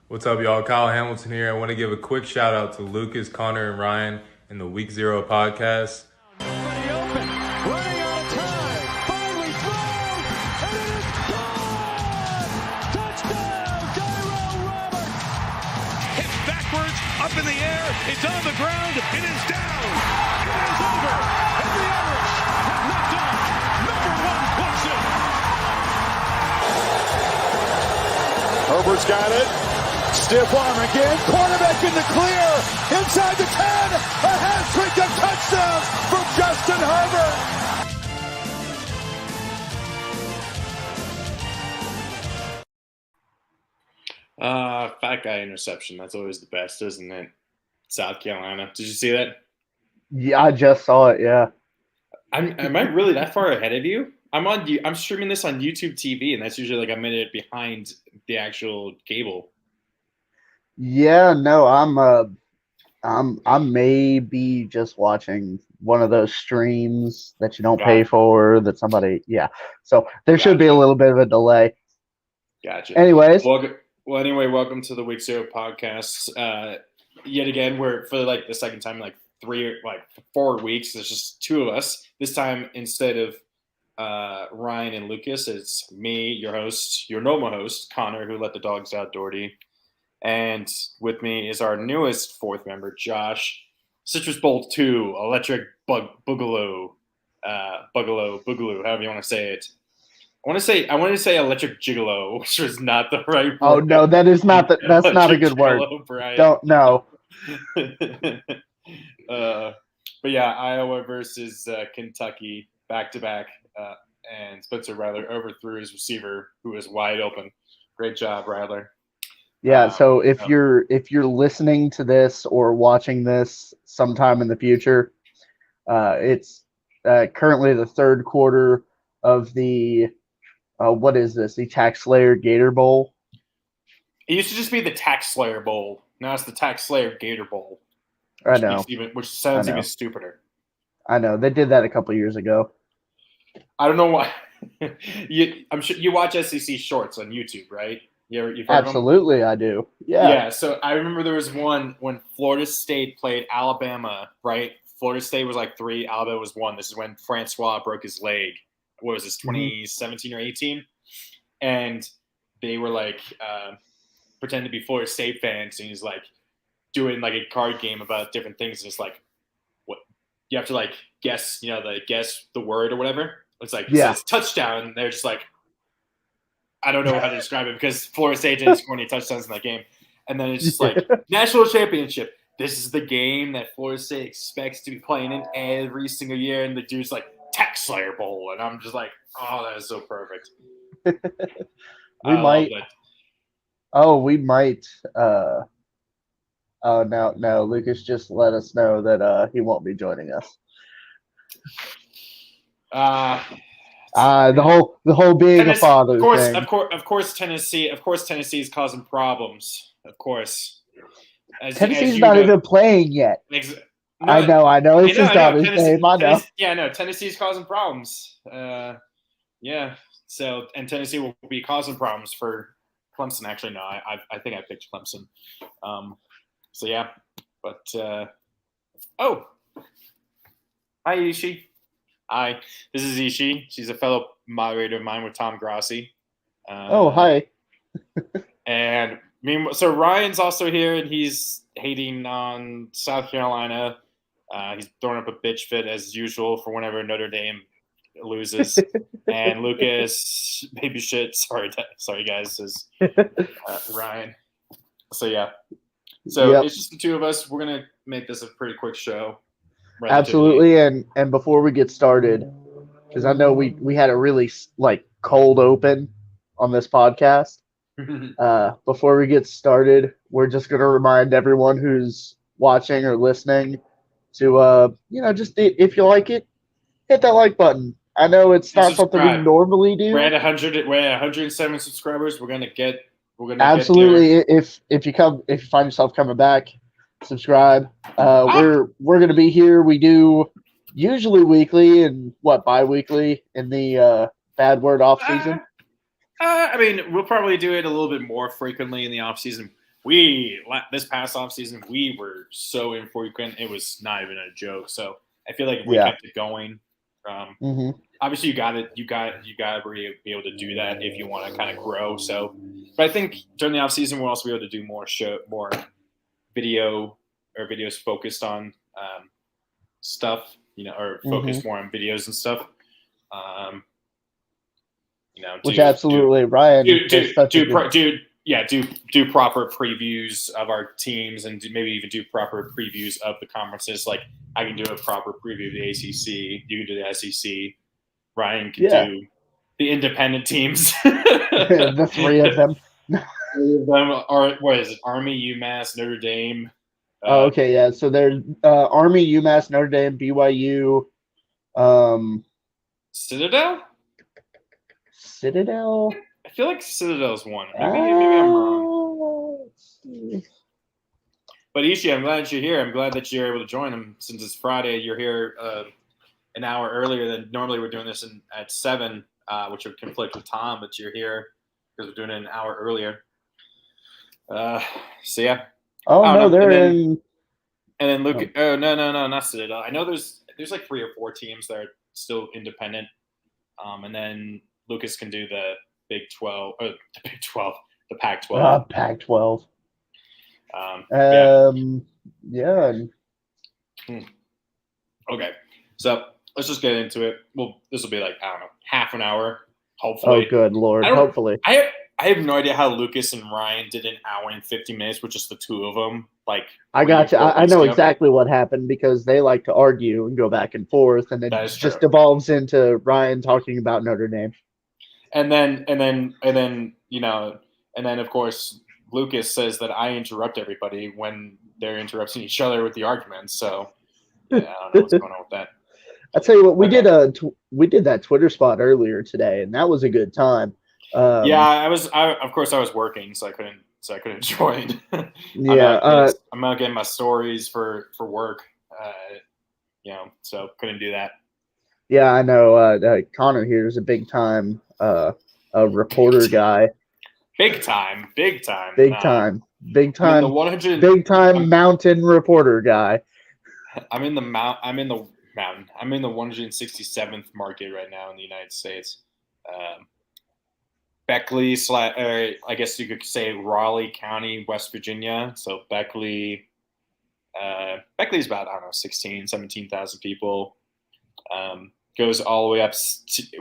What's up, y'all? Kyle Hamilton here. I want to give a quick shout out to Lucas, Connor, and Ryan in the Week Zero podcast. Nobody open, running out of time, finally thrown, and it is gone! Touchdown, Tyrell Roberts! Hit backwards, up in the air, it's on the ground, it is down, it is over, and the Irish have knocked off number one Clemson. Herbert's got it. Stiff arm again, quarterback in the clear, inside the 10, a hat-trick of touchdowns for Justin Herbert. Fat guy interception. That's always the best, isn't it? South Carolina. Did you see that? Yeah, I just saw it. Yeah. Am I really that far ahead of you? I'm streaming this on YouTube TV, and that's usually like a minute behind the actual cable. Yeah, no, I may be just watching one of those streams that you don't pay for that somebody, yeah. So there should be a little bit of a delay. Gotcha. Anyways. Welcome to the Week Zero podcast. Yet again, we're for like the second time in 4 weeks. There's just two of us. This time, instead of Ryan and Lucas, it's me, your host, your normal host, Connor, who let the dogs out, Doherty. And with me is our newest fourth member, Josh. Citrus Bolt 2, Electric Boogaloo, Boogaloo, however you want to say it. I want to say Electric Gigolo, which was not the right word. Oh no, that is not that's not a good word. Brian. Don't know. But yeah, Iowa versus Kentucky back to back, and Spencer Rattler overthrew his receiver, who was wide open. Great job, Rattler. Yeah, so if you're listening to this or watching this sometime in the future, it's currently the third quarter of the what is this? The Tax Slayer Gator Bowl. It used to just be the Tax Slayer Bowl. Now it's the Tax Slayer Gator Bowl. I know. Which sounds even stupider. I know. They did that a couple years ago. I don't know why. I'm sure you watch SEC shorts on YouTube, right? You've heard Absolutely, of them? I do. Yeah. Yeah, so I remember there was one when Florida State played Alabama, right? Florida State was 3, Alabama was 1. This is when Francois broke his leg. What was this, 2017 or 18? And they were pretending to be Florida State fans, and he's doing a card game about different things, and it's what you have to guess, guess the word or whatever. It's it says touchdown, and they're just I don't know how to describe it because Florida State didn't score any touchdowns in that game. And then it's just national championship. This is the game that Florida State expects to be playing in every single year. And the dude's Tax Slayer Bowl. And I'm just oh, that is so perfect. We might. Oh, no. Lucas just let us know that he won't be joining us. The whole being Tennessee, a father thing. Of course, Tennessee is causing problems. Of course, Tennessee's not even playing yet. No, I know. It's just not his name. I know. Yeah, Tennessee's causing problems. Yeah. So, and Tennessee will be causing problems for Clemson. Actually, no, I think I picked Clemson. So yeah, but hi Ishii. Hi, this is Ishii. She's a fellow moderator of mine with Tom Grossi. Hi. And so Ryan's also here, and he's hating on South Carolina. He's throwing up a bitch fit as usual for whenever Notre Dame loses. And Lucas, baby shit. Sorry guys, says Ryan. So yeah. So It's just the two of us. We're gonna make this a pretty quick show. Absolutely, and before we get started, because I know we had a really cold open on this podcast. Before we get started, we're just going to remind everyone who's watching or listening to just if you like it, hit that like button. I know it's not something we normally do. We're at 107 subscribers. We're gonna absolutely. If you find yourself coming back, subscribe. We're gonna be here. We do usually weekly and bi-weekly in the bad word off season. We'll probably do it a little bit more frequently in the off season. this past offseason, we were so infrequent. It was not even a joke. So I feel like if we Yeah. kept it going. Mm-hmm. Obviously, you got to be able to do that if you want to kind of grow. So, but I think during the offseason, we'll also be able to do more videos focused on stuff, or focus more on videos and stuff. Which absolutely, Ryan. do proper previews of our teams and maybe even do proper previews of the conferences. Like I can do a proper preview of the ACC. You can do the SEC. Ryan can do the independent teams. The three of them. Are what is it? Army, UMass, Notre Dame. Okay, yeah. So there's Army, UMass, Notre Dame, BYU, Citadel. I feel like Citadel's one. Maybe I'm wrong. But Ishi, I'm glad you're here. I'm glad that you're able to join them since it's Friday. You're here an hour earlier than normally. We're doing this at 7, which would conflict with Tom, but you're here because we're doing it an hour earlier. So yeah. Oh no, they're in. And then Luke. Oh no, not Citadel. I know there's like 3 or 4 teams that are still independent. And then Lucas can do the Big 12, the Big 12, the Pac-12. Pac-12. Yeah. Okay, so let's just get into it. Well, this will be like, I don't know, half an hour, hopefully. Oh, good Lord, hopefully. I have no idea how Lucas and Ryan did an hour and 50 minutes with just the two of them. Like, I got you. I know exactly what happened because they like to argue and go back and forth, and it just devolves into Ryan talking about Notre Dame. And then of course Lucas says that I interrupt everybody when they're interrupting each other with the arguments. So yeah, I don't know what's going on with that. I'll tell you what, we did that Twitter spot earlier today, and that was a good time. I was working, so I couldn't join. Yeah, I'm out getting my stories for work. So couldn't do that. Yeah, I know. Connor here is a big time a reporter guy. Big time. Big time mountain reporter guy. I'm in the mountain. I'm in the 167th market right now in the United States. Beckley, I guess you could say Raleigh County, West Virginia. So Beckley's about, I don't know, 17,000 people. Goes all the way up.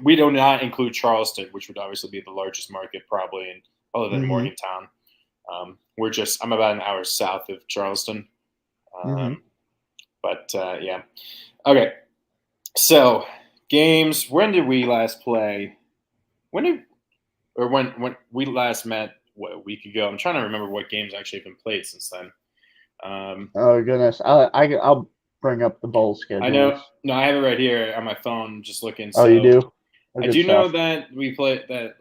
We do not include Charleston, which would obviously be the largest market probably, other than Morgantown. I'm about an hour south of Charleston. But yeah. Okay. So games. When did we last play? When we last met? What, a week ago? I'm trying to remember what games actually have been played since then. Oh goodness, I'll bring up the bowl schedule. I know. No, I have it right here on my phone. Just looking. So, you do? I do know that we played that.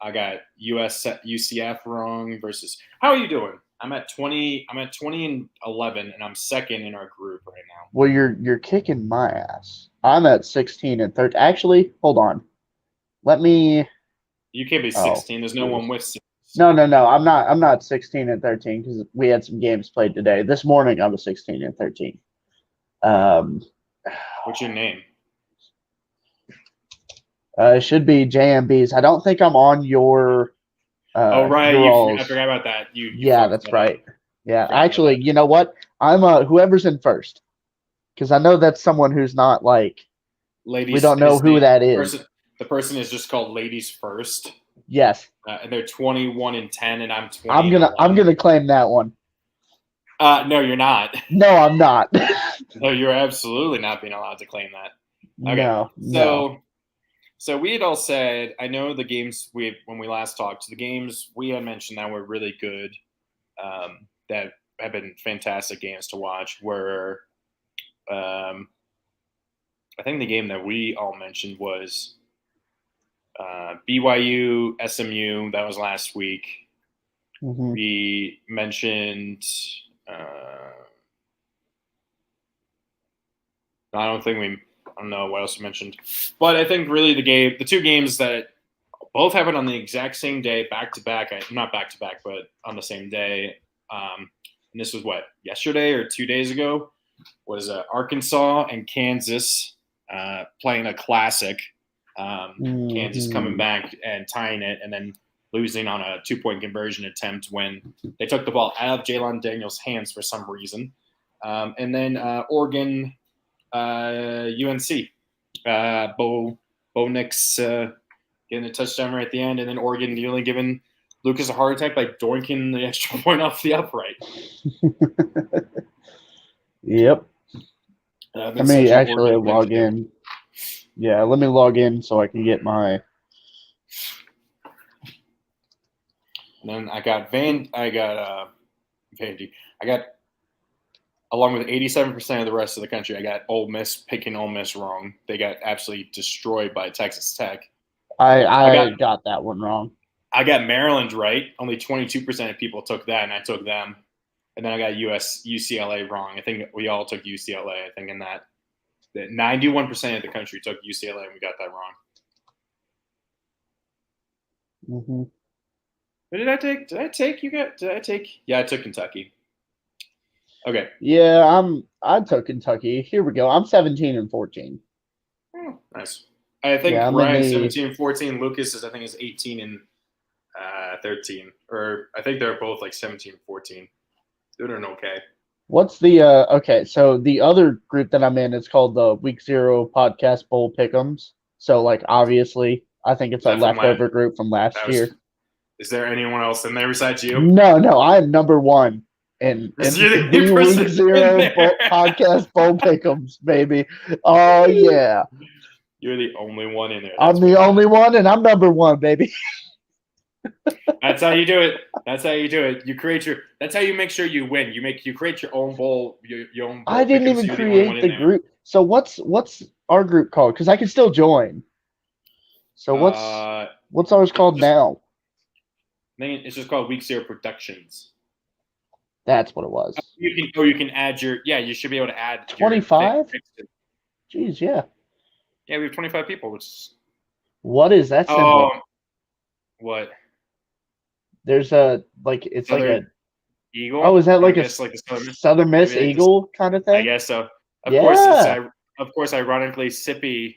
I got UCF wrong versus. How are you doing? I'm at 20. I'm at 20-11, and I'm second in our group right now. Well, you're kicking my ass. I'm at 16-13. Actually, hold on. Let me. You can't be 16. There's no one with 16. No. I'm not 16-13 because we had some games played today. This morning I was 16-13. What's your name? It should be JMB's. I don't think I'm on your. Right. I forgot about that. Yeah, that's right. Yeah, actually, you know what? I'm whoever's in first, because I know that's someone who's not like. Ladies. We don't know who that is. The person is just called Ladies First. Yes. And they're 21-10, and I'm 20. I'm gonna claim that one. No, you're not. No, I'm not. No, you're absolutely not being allowed to claim that. Okay. No. So we had all said, I know the games when we last talked, the games we had mentioned that were really good, that have been fantastic games to watch were, I think the game that we all mentioned was BYU, SMU. That was last week. We mentioned, I don't know what else we mentioned, but I think really the two games that both happened on the exact same day, back to back. Not back to back, but on the same day. And this was yesterday or 2 days ago. Was Arkansas and Kansas playing a classic. Kansas coming back and tying it, and then losing on a 2-point conversion attempt when they took the ball out of Jalen Daniels' hands for some reason. And then Oregon, UNC, Bo Nix getting a touchdown right at the end, and then Oregon nearly giving Lucas a heart attack by doinking the extra point off the upright. Yep. Let me actually log in. Yeah, let me log in so I can get my. And then I got Vandy. I got, along with 87% of the rest of the country, I got Ole Miss picking Ole Miss wrong. They got absolutely destroyed by Texas Tech. I got that one wrong. I got Maryland right. Only 22% of people took that, and I took them. And then I got UCLA wrong. I think we all took UCLA. I think in that 91% of the country took UCLA, and we got that wrong. Mm-hmm. What did I take? Did I take? Yeah, I took Kentucky. Okay. Yeah, I took Kentucky. Here we go. I'm 17-14. Oh, nice. I think Ryan's 17-14. Lucas is 18 and 13. Or I think they're both like 17-14. They're doing okay. What's the okay, so the other group that I'm in is called the Week 0 Podcast Bowl Pick'ems. So like obviously I think it's a leftover group from last year. Is there anyone else in there besides you? No, I'm number one in the Week 0 Podcast Bowl Pick'ems, baby. Oh yeah. You're the only one in there. I'm the only one, and I'm number one, baby. That's how you do it. That's how you do it. You create your. That's how you make sure you win. You create your own bowl. Your own. Bowl I didn't even create the group. So what's our group called? Because I can still join. So what's ours called now? I think it's just called Week 0 Productions. That's what it was. You can add your. Yeah, you should be able to add 25. Jeez, yeah. Yeah, we have 25 people. Which. What is that symbol? What? There's it's like a eagle. Oh, is that like a Southern Miss eagle kind of thing? I guess so. Of course, ironically, Sippy,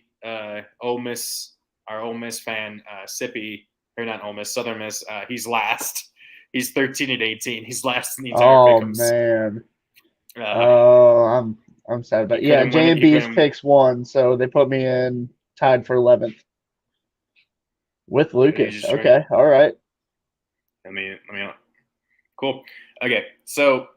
Ole Miss, our Ole Miss fan, Sippy, or not Ole Miss, Southern Miss. He's last. He's 13-18. He's last in the entire pick'ems. Man. I'm sad, but yeah, J&B's picks won, so they put me in tied for 11th with Lucas. Okay, all right. Let me. Cool. Okay, so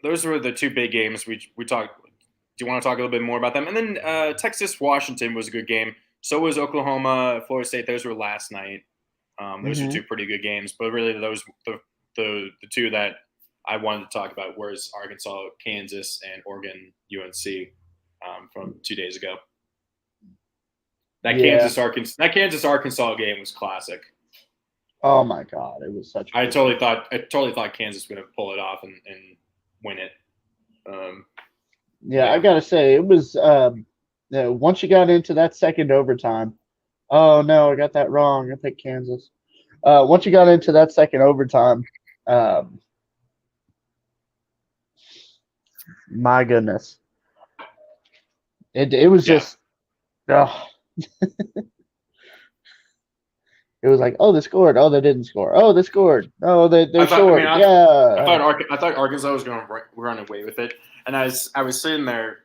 those were the two big games we talked. Do you want to talk a little bit more about them? And then Texas-Washington was a good game. So was Oklahoma, Florida State. Those were last night. Those are two pretty good games. But really, those the two that I wanted to talk about was Arkansas, Kansas, and Oregon, UNC from 2 days ago. That Kansas Arkansas game was classic. Oh my God, it was such. I totally thought Kansas was going to pull it off and win it. I gotta say it was. Once you got into that second overtime, oh no, I got that wrong. I picked Kansas. Once you got into that second overtime, my goodness, it was just. It was like, oh, they scored. Oh, they didn't score. Oh, they scored. Oh, they scored. I thought Arkansas was going to run away with it, and I was sitting there,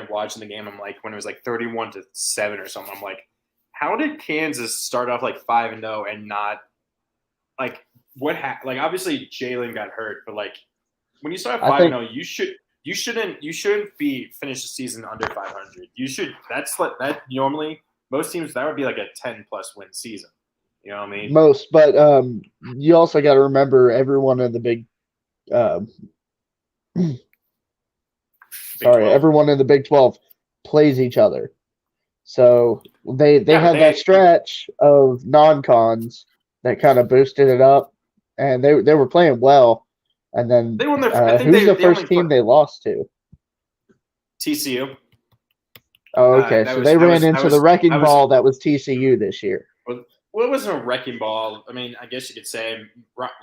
watching the game. I'm like, when it was like 31-7 or something, I'm like, how did Kansas start off like 5-0 and not like what? Like obviously Jalen got hurt, but like when you start 5-0, you shouldn't be finish the season under 500. You should. That's like that normally. Most teams, that would be like a 10+ win season. You know what I mean? Most, but you also got to remember everyone in the Big 12 plays each other. So they had that stretch of non-cons that kind of boosted it up, and they were playing well. And then they won who's the first team they lost to? TCU. Oh, okay. So they ran into the wrecking ball that was TCU this year. Well, it wasn't a wrecking ball. I mean, I guess you could say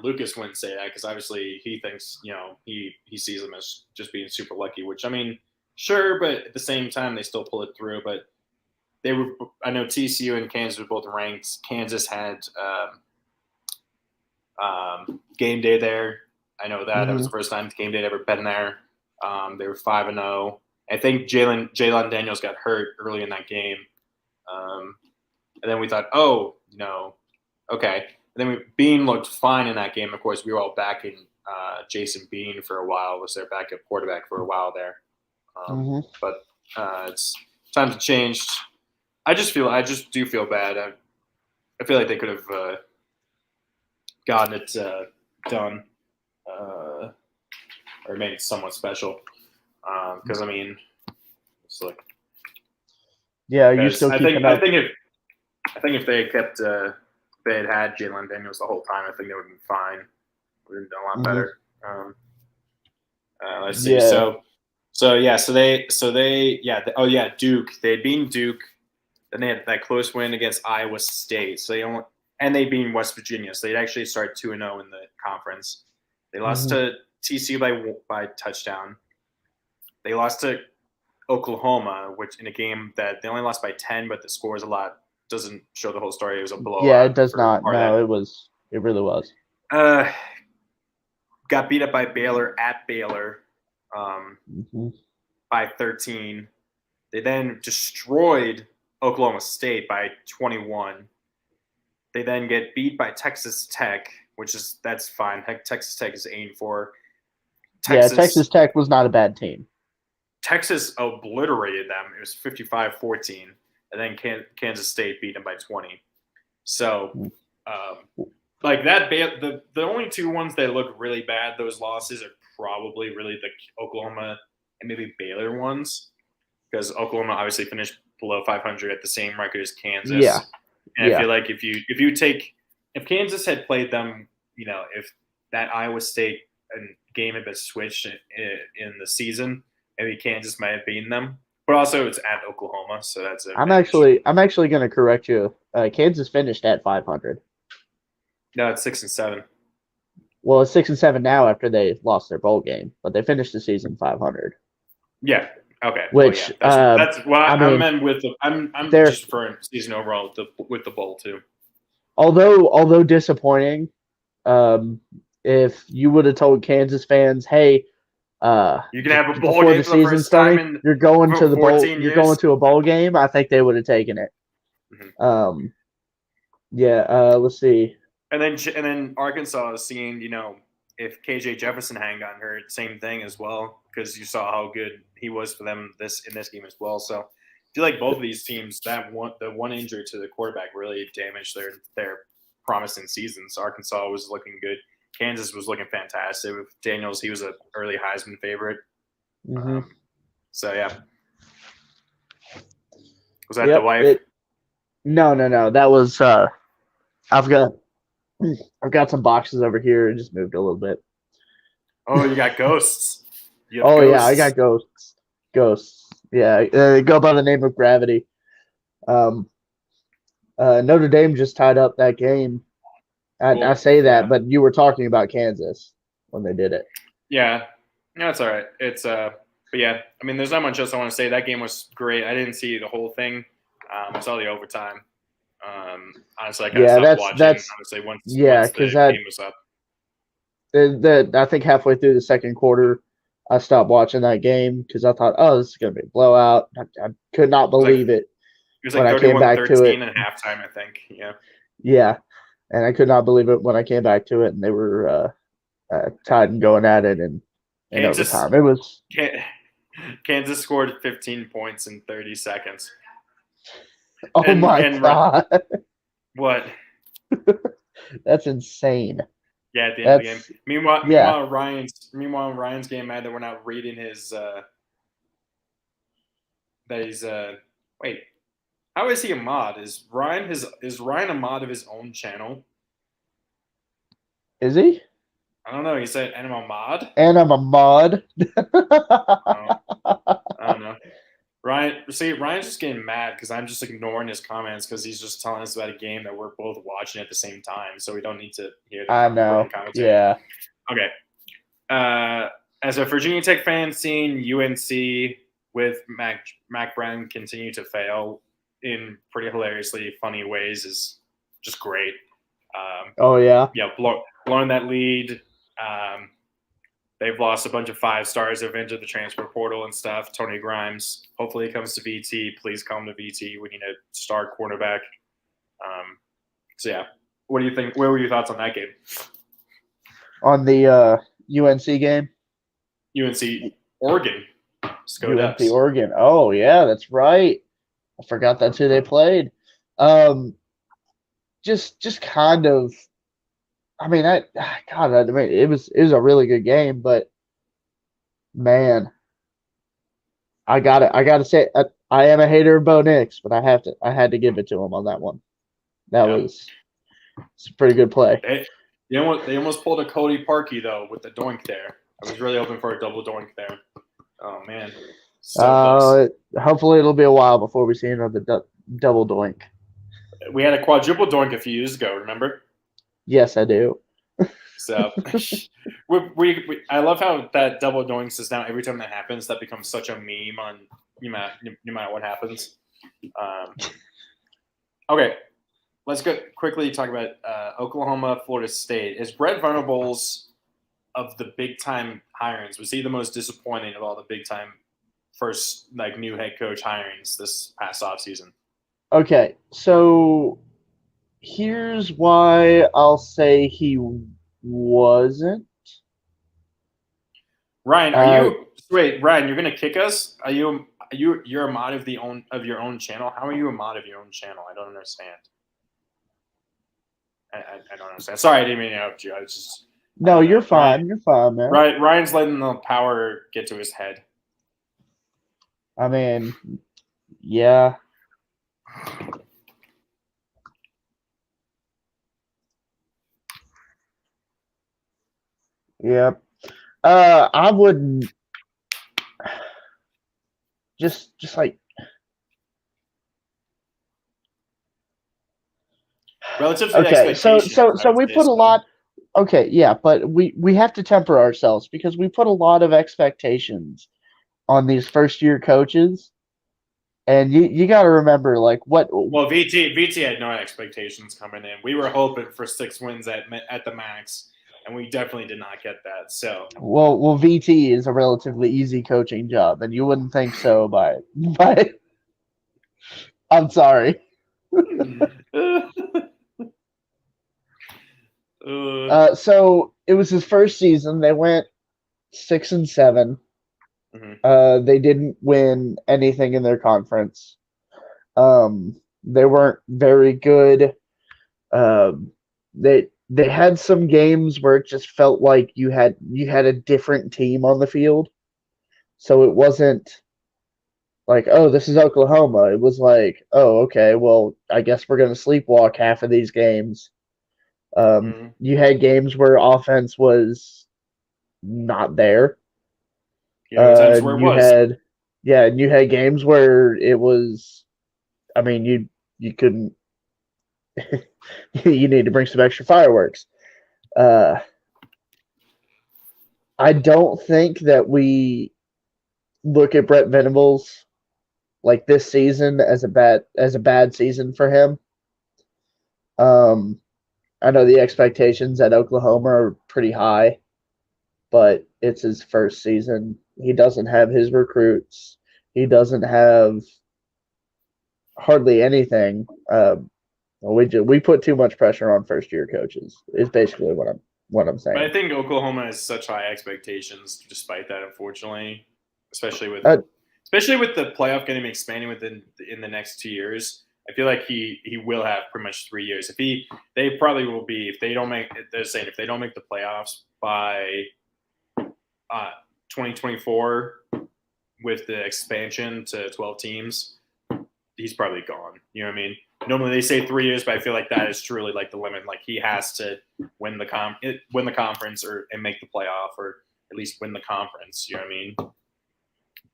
Lucas wouldn't say that because obviously he thinks, he sees them as just being super lucky, which, I mean, sure, but at the same time, they still pull it through. But I know TCU and Kansas were both ranked. Kansas had game day there. I know that. That was the first time game day had ever been there. They were 5-0. I think Jalen Daniels got hurt early in that game. And then we thought, okay. And then Bean looked fine in that game. Of course, we were all backing Jason Bean for a while. Was their backup quarterback for a while there. But it's times have changed. I just do feel bad. I feel like they could have gotten it done or made it somewhat special. Because I mean, it's like, yeah, you're still keeping up. I think if they had kept, they had Jalen Daniels the whole time, I think they would have been fine. Would have done a lot better. Let's see. Yeah. Duke. They had beaten Duke. Then they had that close win against Iowa State. So they beat West Virginia. So they'd actually start 2-0 in the conference. They lost to TCU by touchdown. They lost to Oklahoma, which in a game that they only lost by 10, but the score is doesn't show the whole story. It was a blowout. Yeah, it does not. No, it really was. Got beat up by Baylor at Baylor by 13. They then destroyed Oklahoma State by 21. They then get beat by Texas Tech, that's fine. Heck, Texas Tech is 8-4. Texas Tech was not a bad team. Texas obliterated them. It was 55-14. And then Kansas State beat them by 20. So, like that, the only two ones that look really bad, those losses are probably really the Oklahoma and maybe Baylor ones, because Oklahoma obviously finished below 500 at the same record as Kansas. Yeah. And I feel like if Kansas had played them, if that Iowa State game had been switched in the season, maybe Kansas might have beaten them. But also, it's at Oklahoma, so that's it. I'm actually going to correct you. Kansas finished at 500. No, it's 6-7. Well, it's 6-7 now after they lost their bowl game, but they finished the season 500. Yeah. Okay. Which that's what I meant with the. I'm just referring to season overall with the bowl too. Although disappointing, if you would have told Kansas fans, hey. You can have a bowl before game the for the season first starting. time You're going to the bowl. Years. You're going to a bowl game. I think they would have taken it. Let's see. And then Arkansas is seeing, if KJ Jefferson hadn't gotten hurt, same thing as well, because you saw how good he was for them in this game as well. So I feel like both of these teams, the one injury to the quarterback really damaged their promising seasons. Arkansas was looking good. Kansas was looking fantastic with Daniels. He was an early Heisman favorite. So yeah, was that the wife? No. That was. I've got some boxes over here. It just moved a little bit. Oh, you got ghosts. Ghosts. Yeah, I got ghosts. Ghosts. Yeah, they go by the name of Gravity. Notre Dame just tied up that game. I say that, but you were talking about Kansas when they did it. Yeah, that's all right. It's but yeah, I mean, there's not much else I want to say. That game was great. I didn't see the whole thing. I saw the overtime. Honestly, I kind of stopped watching. Honestly, once the game was up. I think halfway through the second quarter, I stopped watching that game because I thought, this is going to be a blowout. I could not believe it. It was like 31-13 at halftime, I think. Yeah. Yeah. And I could not believe it when I came back to it, and they were tied and going at it in overtime. It was Kansas scored 15 points in 30 seconds. Oh my God! What? That's insane. Yeah, at the end of the game. Meanwhile, Ryan's game had that we're not reading his. That he's wait. How is he a mod? Is Ryan a mod of his own channel? Is he? I don't know. He said, "And I'm a mod." And I'm a mod. I don't know. Ryan's just getting mad because I'm just ignoring his comments because he's just telling us about a game that we're both watching at the same time, so we don't need to hear the I know. commentary. Yeah. Okay. As a Virginia Tech fan, seeing UNC with Mac Brown continue to fail in pretty hilariously funny ways is just great. Oh yeah. Blowing that lead. They've lost a bunch of 5-stars. They've entered the transfer portal and stuff. Tony Grimes. Hopefully he comes to VT. Please come to VT. We need a star quarterback. So yeah, what do you think? What were your thoughts on that game? On the UNC game? UNC Oregon. UNC Oregon. Oh yeah, that's right. I forgot that's who they played. Just kind of. I mean, it was a really good game, but man, I gotta say, I am a hater of Bo Nix, but I had to give it to him on that one. It's a pretty good play. They almost pulled a Cody Parkey though with the doink there. I was really hoping for a double doink there. Oh man. Hopefully it'll be a while before we see another double doink. We had a quadruple doink a few years ago. Remember? Yes, I do. So I love how that double doinks is now every time that happens that becomes such a meme on no matter what happens. Okay, let's quickly talk about Oklahoma, Florida State. Is Brett Venables of the big time hirings? Was he the most disappointing of all the big time first new head coach hirings this past offseason? Okay, so here's why I'll say he wasn't. Ryan, Ryan, you're gonna kick us? You're a mod of your own channel? How are you a mod of your own channel? I don't understand. I don't understand. Sorry, I didn't mean to interrupt you. I was just No, you're fine. You're fine, man. Ryan's letting the power get to his head. I mean, yeah. Yep. I wouldn't just like relative to the okay. expectations. So we put a lot. Okay, yeah, but we have to temper ourselves because we put a lot of expectations on these first year coaches, and you got to remember what. Well, VT had no expectations coming in. We were hoping for 6 wins at the max. And we definitely did not get that. So well, VT is a relatively easy coaching job, and you wouldn't think so by. I'm sorry. So it was his first season. They went 6-7. Mm-hmm. They didn't win anything in their conference. They weren't very good. They had some games where it just felt like you had a different team on the field. So it wasn't like, oh, this is Oklahoma. It was like, oh, okay, well, I guess we're going to sleepwalk half of these games. You had games where offense was not there. Times where it was. And you had games where it was, I mean, you couldn't, you need to bring some extra fireworks. I don't think that we look at Brett Venables like this season as a bad season for him. I know the expectations at Oklahoma are pretty high, but it's his first season. He doesn't have his recruits. He doesn't have hardly anything. We put too much pressure on first year coaches. Is basically what I'm saying. But I think Oklahoma has such high expectations, despite that, unfortunately, especially with the playoff getting expanding in the next 2 years. I feel like he will have pretty much 3 years. They probably will be if they don't make the playoffs by 2024 with the expansion to 12 teams, he's probably gone. You know what I mean? Normally they say 3 years, but I feel like that is truly like the limit. Like he has to win the conference and make the playoff, or at least win the conference. You know what I mean?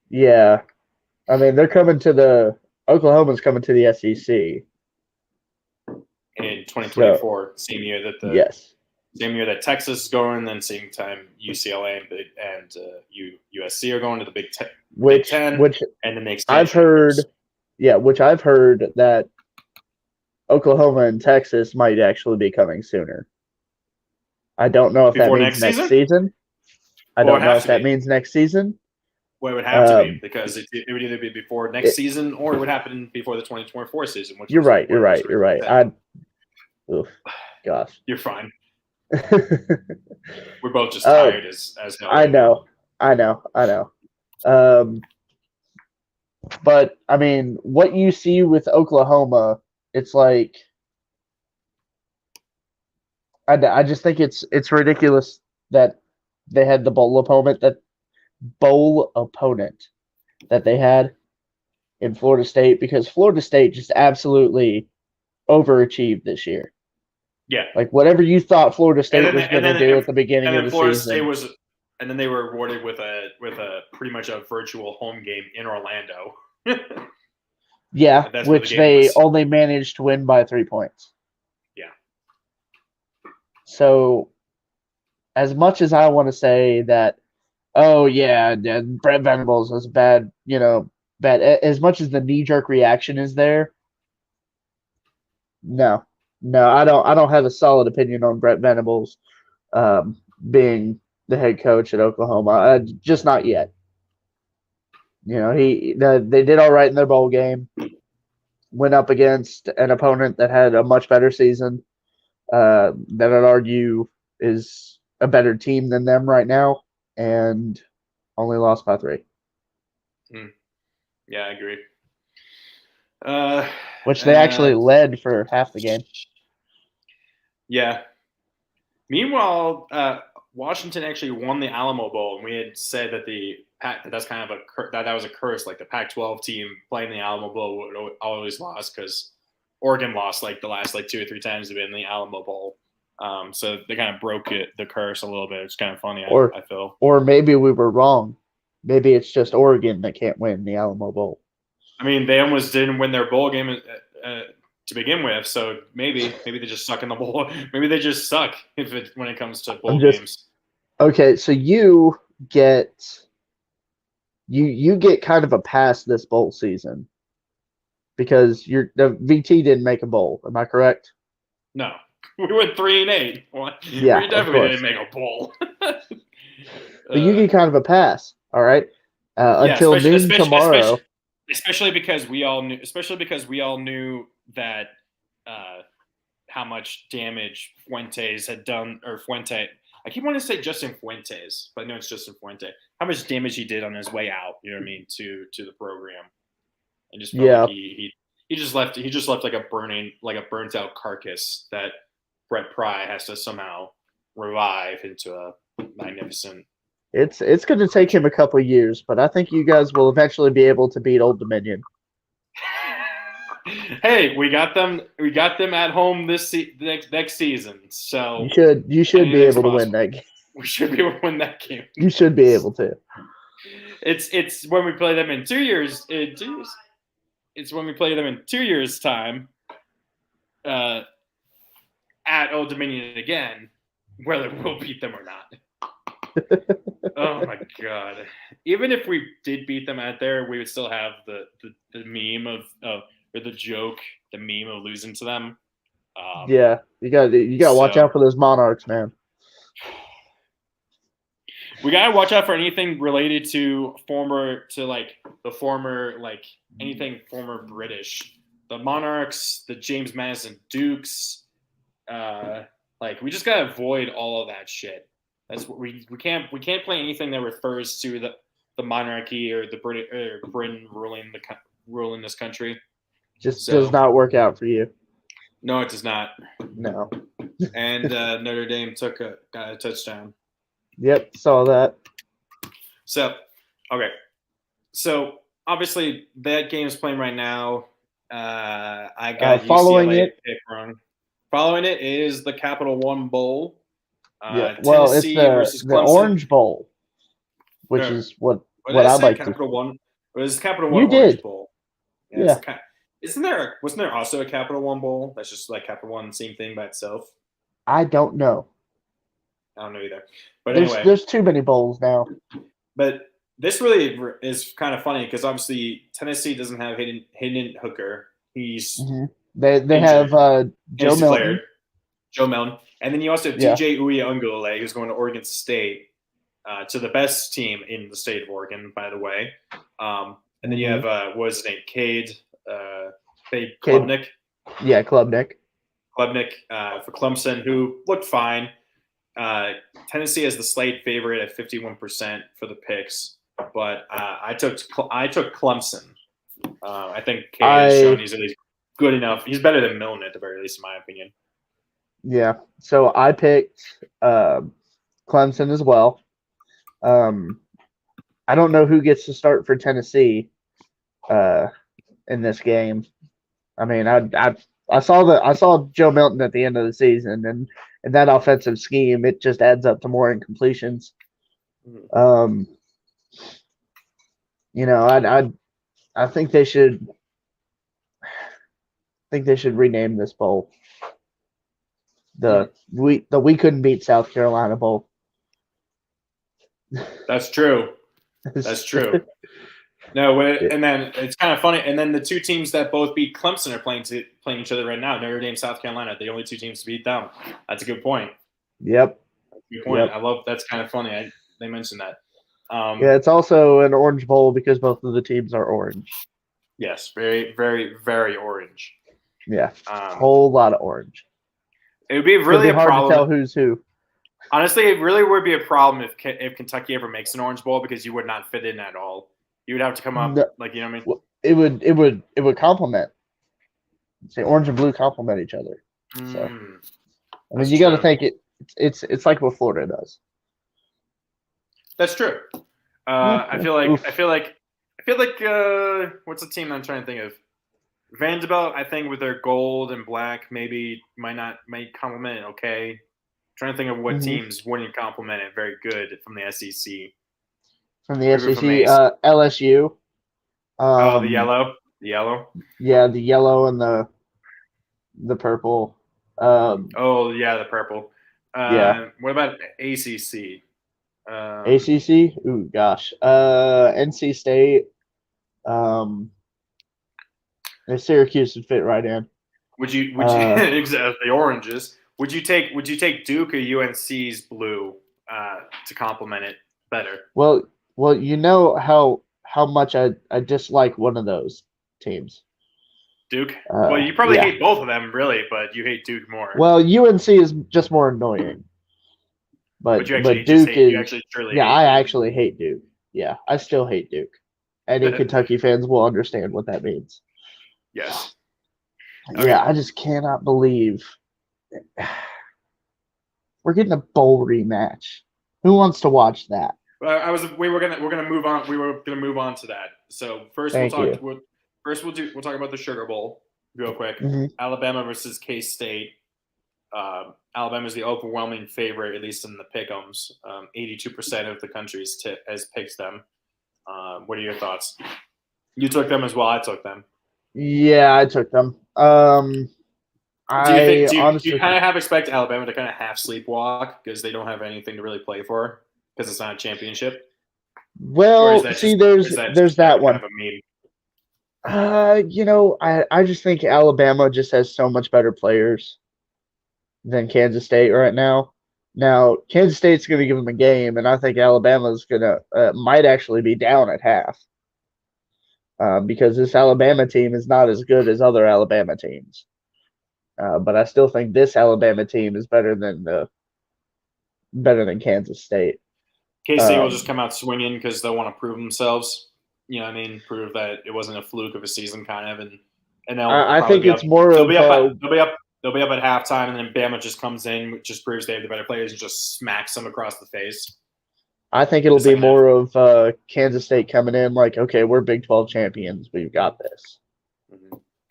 Yeah. I mean, Oklahoma's coming to the SEC. In 2024, Yes. same year that Texas is going, then same time UCLA and USC are going to the Big Ten, and then they extend I've heard that Oklahoma and Texas might actually be coming sooner. I don't know if that before means next season. season. I Well, don't know if that means next season. Well, it would have to be because it would either be before next season or it would happen before the 2024 season. You're right. Oof, gosh. You're fine. We're both just tired as hell. I know. But I mean, what you see with Oklahoma, it's like I just think it's ridiculous that they had the bowl opponent that they had in Florida State, because Florida State just absolutely overachieved this year. Yeah. Like whatever you thought Florida State was going to do at the beginning of the Florida season. State and then they were rewarded with a pretty much a virtual home game in Orlando. Yeah, which they only managed to win by 3 points. Yeah. So, as much as I want to say that, oh yeah, Brett Venables was bad, bad. As much as the knee-jerk reaction is there, no, I don't have a solid opinion on Brett Venables being the head coach at Oklahoma. Just not yet. They did all right in their bowl game. Went up against an opponent that had a much better season. That I'd argue is a better team than them right now, and only lost by 3. Yeah, I agree. Which they actually led for half the game. Yeah. Meanwhile, Washington actually won the Alamo Bowl, and we had said that that's kind of that was a curse. Like the Pac-12 team playing the Alamo Bowl would always lost because Oregon lost like the last 2 or 3 times they've been in the Alamo Bowl. So they kind of broke the curse a little bit. It's kind of funny. I feel. Or maybe we were wrong. Maybe it's just Oregon that can't win the Alamo Bowl. I mean, they almost didn't win their bowl game to begin with, so maybe they just suck in the bowl. Maybe they just suck when it comes to bowl games. Okay, so you get kind of a pass this bowl season because the VT didn't make a bowl. Am I correct? No, we went 3-8. Yeah, we definitely didn't make a bowl. But you get kind of a pass, all right? Until noon tomorrow. Especially because we all knew that how much damage Fuentes had done, or Fuente. I keep wanting to say Justin Fuentes, but no, it's Justin Fuente. How much damage he did on his way out, you know what I mean, to the program, and just felt like he just left like a burnt out carcass that Brett Pry has to somehow revive into a magnificent. It's going to take him a couple of years, but I think you guys will eventually be able to beat Old Dominion. Hey, we got them at home next season. So you should be able to win that game. We should be able to win that game. You should be able to. It's when we play them in 2 years. It's when we play them in 2 years' time. At Old Dominion again, whether we'll beat them or not. Oh my god! Even if we did beat them out there, we would still have the meme or the joke, the meme of losing to them. Yeah, you got to watch out for those Monarchs, man. We gotta watch out for anything related to anything former British, the Monarchs, the James Madison Dukes. We just gotta avoid all of that shit. That's what we can't play anything that refers to the monarchy or the Britain ruling this country. Does not work out for you. No, it does not. No. And Notre Dame got a touchdown. Yep, saw that. So, okay. So obviously that game is playing right now. I got following UCLA it. pick wrong. Following it is the Capital One Bowl. Yeah. Well, it's the Orange Bowl, which is what I'd like Capital to. One. It was Capital You One Orange did. Bowl. Yeah. Wasn't there also a Capital One Bowl? That's just like Capital One, same thing by itself. I don't know. I don't know either. But anyway, There's too many bowls now. but this really is kind of funny because obviously Tennessee doesn't have Hayden Hooker. He's They injured. have Joe He's Milton. declared. Joe Milton, and then you also have Yeah. DJ Uiagalelei, who's going to Oregon State, to the best team in the state of Oregon, by the way. And then you have what was his name, Cade Klubnik. Yeah, Klubnik. Klubnik for Clemson, who looked fine. Tennessee has the slight favorite at 51% for the picks, but I took Clemson. I think Cade has shown he's at least good enough. He's better than Milton at the very least, in my opinion. Yeah. So I picked Clemson as well. I don't know who gets to start for Tennessee in this game. I mean, I saw Joe Milton at the end of the season, and in that offensive scheme, it just adds up to more incompletions. I think they should. Rename this bowl the we couldn't beat South Carolina Bowl. That's true. That's true. No, and then it's kind of funny. And then the two teams that both beat Clemson are playing each other right now. Notre Dame, South Carolina, the only two teams to beat them. That's a good point. Yep. Good point. Yep. I love that's kind of funny. They mentioned that. It's also an Orange Bowl because both of the teams are orange. Yes, very, very, very orange. Yeah, a whole lot of orange. It would be really hard problem. to tell who's who. Honestly, it really would be a problem if Kentucky ever makes an Orange Bowl because you would not fit in at all. You would have to come up like, you know what I mean? It would complement. Say orange and blue complement each other. So I mean, you got to think it's like what Florida does. That's true. I feel like what's the team I'm trying to think of? Vanderbilt, I think with their gold and black maybe might complement it okay. I'm trying to think of what teams wouldn't complement it very good from the SEC. From the SEC, LSU. The yellow. Yeah, the yellow and the purple. The purple. Yeah. What about ACC? ACC? Ooh, gosh. NC State. Syracuse would fit right in. Would you exactly the oranges? Would you take Duke or UNC's blue to complement it better? Well, you know how much I dislike one of those teams. Duke? Well, you probably hate both of them, really, but you hate Duke more. Well, UNC is just more annoying. But Duke is. I actually hate Duke. Yeah, I still hate Duke. Any Kentucky fans will understand what that means. Yes. Okay. Yeah, I just cannot believe we're getting a bowl rematch. Who wants to watch that? We were gonna move on. We were gonna move on to that. So first we'll talk about the Sugar Bowl real quick. Alabama versus K-State. Alabama is the overwhelming favorite, at least in the pick'ems. 82% of the country has picked them. What are your thoughts? You took them as well. I took them. Yeah, I took them. Do you kind of have expect Alabama to kind of half sleepwalk because they don't have anything to really play for because it's not a championship? Well, there's that one. Kind of a meme? I just think Alabama just has so much better players than Kansas State right now. Now, Kansas State's going to give them a game, and I think Alabama's going to might actually be down at half. Because this Alabama team is not as good as other Alabama teams. But I still think this Alabama team is better than Kansas State. K-State will just come out swinging because they'll want to prove themselves. You know what I mean? Prove that it wasn't a fluke of a season, kind of, and I think it's more of they'll be up at halftime, and then Bama just comes in, just proves they have the better players, and just smacks them across the face. I think it'll be more of Kansas State coming in like, okay, we're Big 12 champions. We've got this.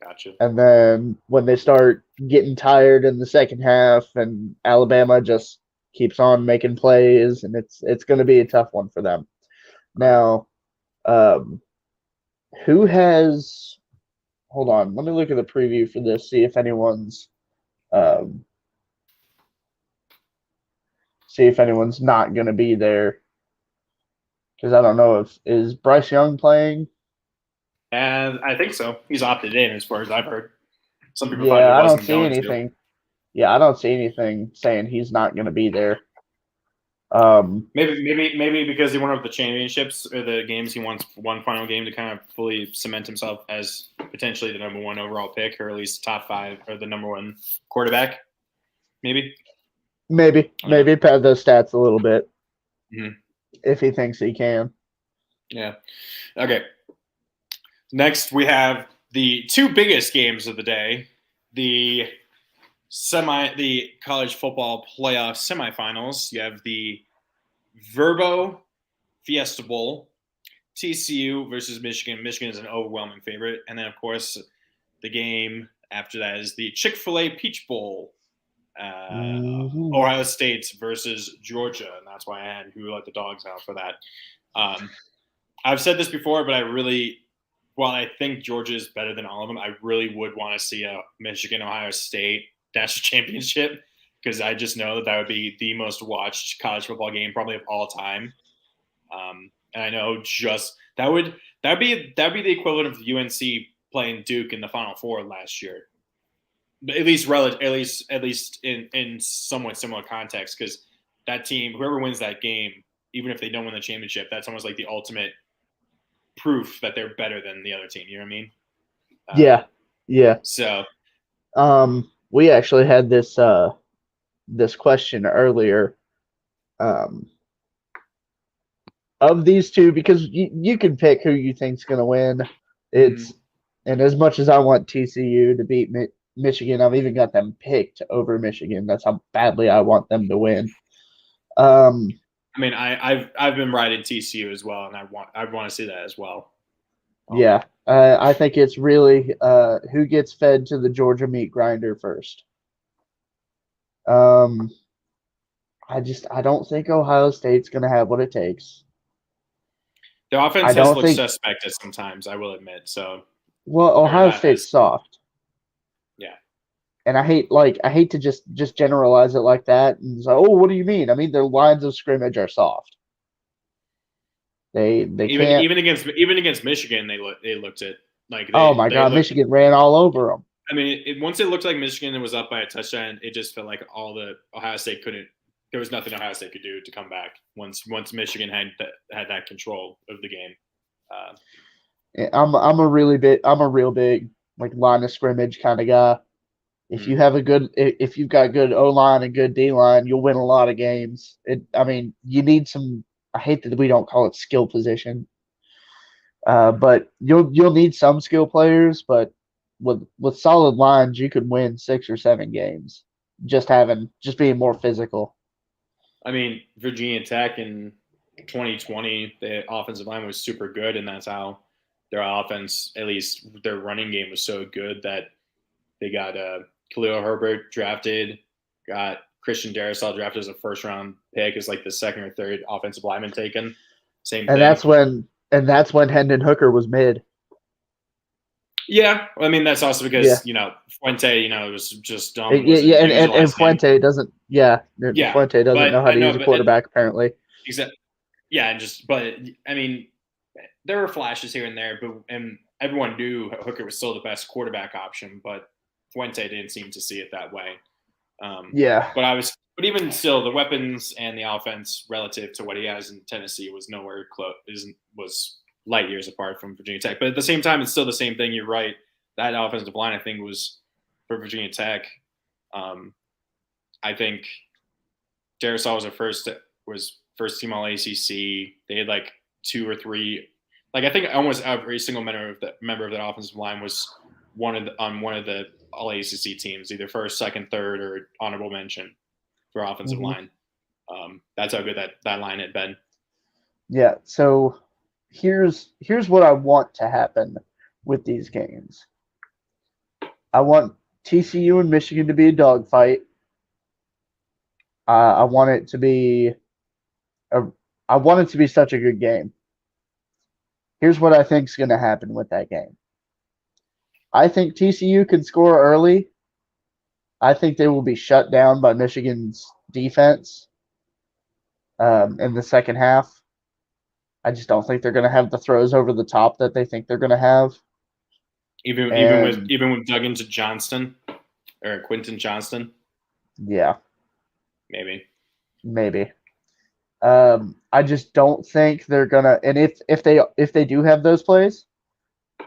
Gotcha. And then when they start getting tired in the second half and Alabama just keeps on making plays, and it's going to be a tough one for them. Now, Who has? Hold on. Let me look at the preview for this. Um, see if anyone's not going to be there. Because I don't know if is Bryce Young playing. And I think so. He's opted in, as far as I've heard. Some people thought he Yeah, I don't wasn't see going to. anything. Yeah, I don't see anything saying he's not going to be there. Maybe because he won over the championships or the games, he wants one final game to kind of fully cement himself as potentially the number one overall pick, or at least top 5 or the number one quarterback. Maybe pad those stats a little bit if he thinks he can. Yeah. Okay. Next, we have the 2 biggest games of the day: the college football playoff semifinals. You have the Verbo Fiesta Bowl, TCU versus Michigan. Michigan is an overwhelming favorite. And then, of course, the game after that is the Chick-fil-A Peach Bowl, Ohio State versus Georgia. And that's why I had Who Let the Dogs Out for that. I've said this before, but while I think Georgia is better than all of them, I really would want to see a Michigan-Ohio State national championship, because I just know that would be the most watched college football game probably of all time. And I know that would be the equivalent of UNC playing Duke in the Final Four last year, at least in somewhat similar context, because that team, whoever wins that game, even if they don't win the championship, that's almost like the ultimate proof that they're better than the other team. You know what I mean? Yeah. So, we actually had this question earlier. Of these two, because you can pick who you think's going to win. And as much as I want TCU to beat Michigan, I've even got them picked over Michigan. That's how badly I want them to win. I mean, I've been riding TCU as well, and I want to see that as well. Yeah, I think it's really who gets fed to the Georgia meat grinder first. I don't think Ohio State's going to have what it takes. Their offense has looked suspect at sometimes, I will admit. So, well, Ohio State's soft. Yeah, and I hate to just generalize it like that and say, oh, what do you mean? I mean, their lines of scrimmage are soft. They even against Michigan, they looked at like oh my god, Michigan ran all over them. I mean, once it looked like Michigan was up by a touchdown, it just felt like Ohio State couldn't. There was nothing Ohio State could do to come back once Michigan had that control of the game. I'm a real big like line of scrimmage kind of guy. If you've got good O line and good D line, you'll win a lot of games. You need some. I hate that we don't call it skill position, but you'll need some skill players. But with solid lines, you could win 6 or 7 games. Just being more physical. I mean, Virginia Tech in 2020, the offensive line was super good, and that's how their offense, at least their running game, was so good that they got Khalil Herbert drafted, got Christian Darrisaw drafted as a first-round pick, as like the second or third offensive lineman taken. Same thing. And that's when Hendon Hooker was mid. Yeah, I mean that's also because Fuente, was just dumb. And Fuente doesn't. Fuente doesn't know how to use a quarterback apparently. Exactly. Yeah, but I mean, there were flashes here and there, and everyone knew Hooker was still the best quarterback option, but Fuente didn't seem to see it that way. But even still, the weapons and the offense relative to what he has in Tennessee was nowhere close. Was light years apart from Virginia Tech. But at the same time, it's still the same thing. You're right. That offensive line, I think, was for Virginia Tech. I think Darrisaw was first team All ACC. They had like 2 or 3. Like I think almost every single member of that offensive line was on one of the All ACC teams, either first, second, third, or honorable mention for offensive line. That's how good that line had been. Yeah. So here's what I want to happen with these games. I want TCU and Michigan to be a dogfight. I want it to be such a good game. here's what I think is going to happen with that game. I think TCU can score early. I think they will be shut down by Michigan's defense in the second half. I just don't think they're going to have the throws over the top that they think they're going to have. Even with Duggan to Johnston or Quentin Johnston. Yeah, maybe. I just don't think they're gonna. And if they do have those plays,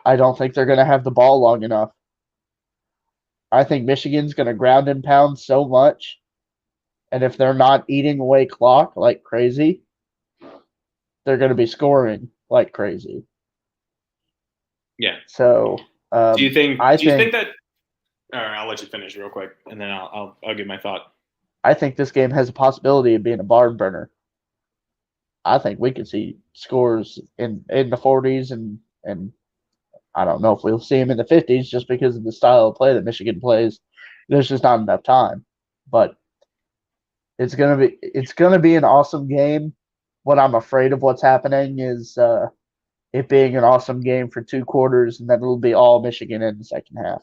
I don't think they're gonna have the ball long enough. I think Michigan's gonna ground and pound so much, and if they're not eating away clock like crazy, they're gonna be scoring like crazy. Yeah. So do you think that? All right, I'll let you finish real quick, and then I'll give my thought. I think this game has a possibility of being a barn burner. I think we could see scores in the 40s and I don't know if we'll see them in the 50s just because of the style of play that Michigan plays. There's just not enough time, but it's gonna be an awesome game. What I'm afraid of what's happening is it being an awesome game for 2 quarters and then it'll be all Michigan in the second half.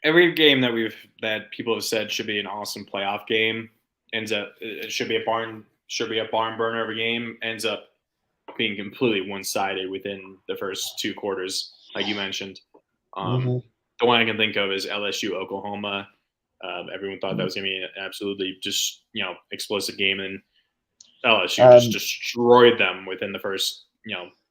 Every game that people have said should be an awesome playoff game it should be a barn burner of a game ends up being completely one-sided within the first 2 quarters, like you mentioned. The one I can think of is LSU Oklahoma. Everyone thought that was going to be an absolutely just explosive game, and LSU just destroyed them within the first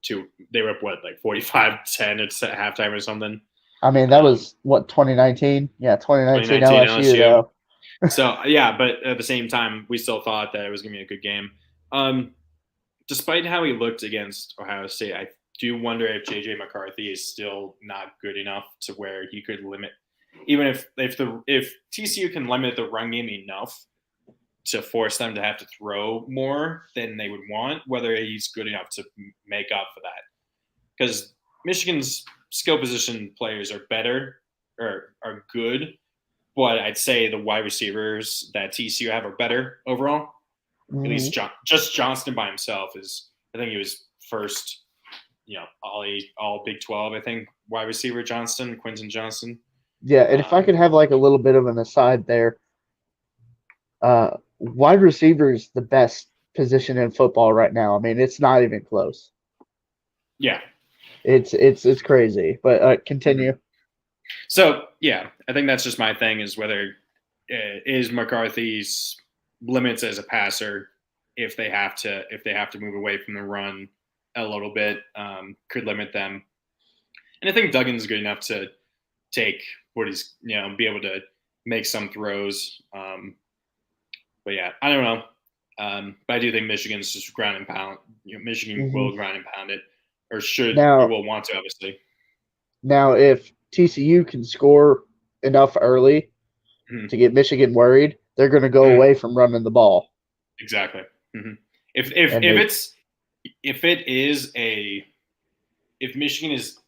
2. They were up 45-10 at halftime or something. I mean, that was what 2019. Yeah, 2019 LSU though. So yeah, but at the same time, we still thought that it was going to be a good game. Despite how he looked against Ohio State, I do wonder if JJ McCarthy is still not good enough to where he could limit, even if TCU can limit the run game enough to force them to have to throw more than they would want, whether he's good enough to make up for that. Because Michigan's skill position players are better or are good, but I'd say the wide receivers that TCU have are better overall. At least just Johnston by himself I think he was first, all Big 12, I think, wide receiver Quentin Johnston. Yeah, and if I could have like a little bit of an aside there, wide receiver is the best position in football right now. I mean, it's not even close. Yeah. It's crazy, but continue. So, yeah, I think that's just my thing is whether is McCarthy's limits as a passer if they have to move away from the run a little bit could limit them. And I think Duggan's good enough to take what he's be able to make some throws. But yeah, I don't know. But I do think Michigan's just ground and pound. Michigan will ground and pound it, or will want to, obviously. Now, if TCU can score enough early to get Michigan worried, they're going to go away from running the ball. Exactly. If Michigan is,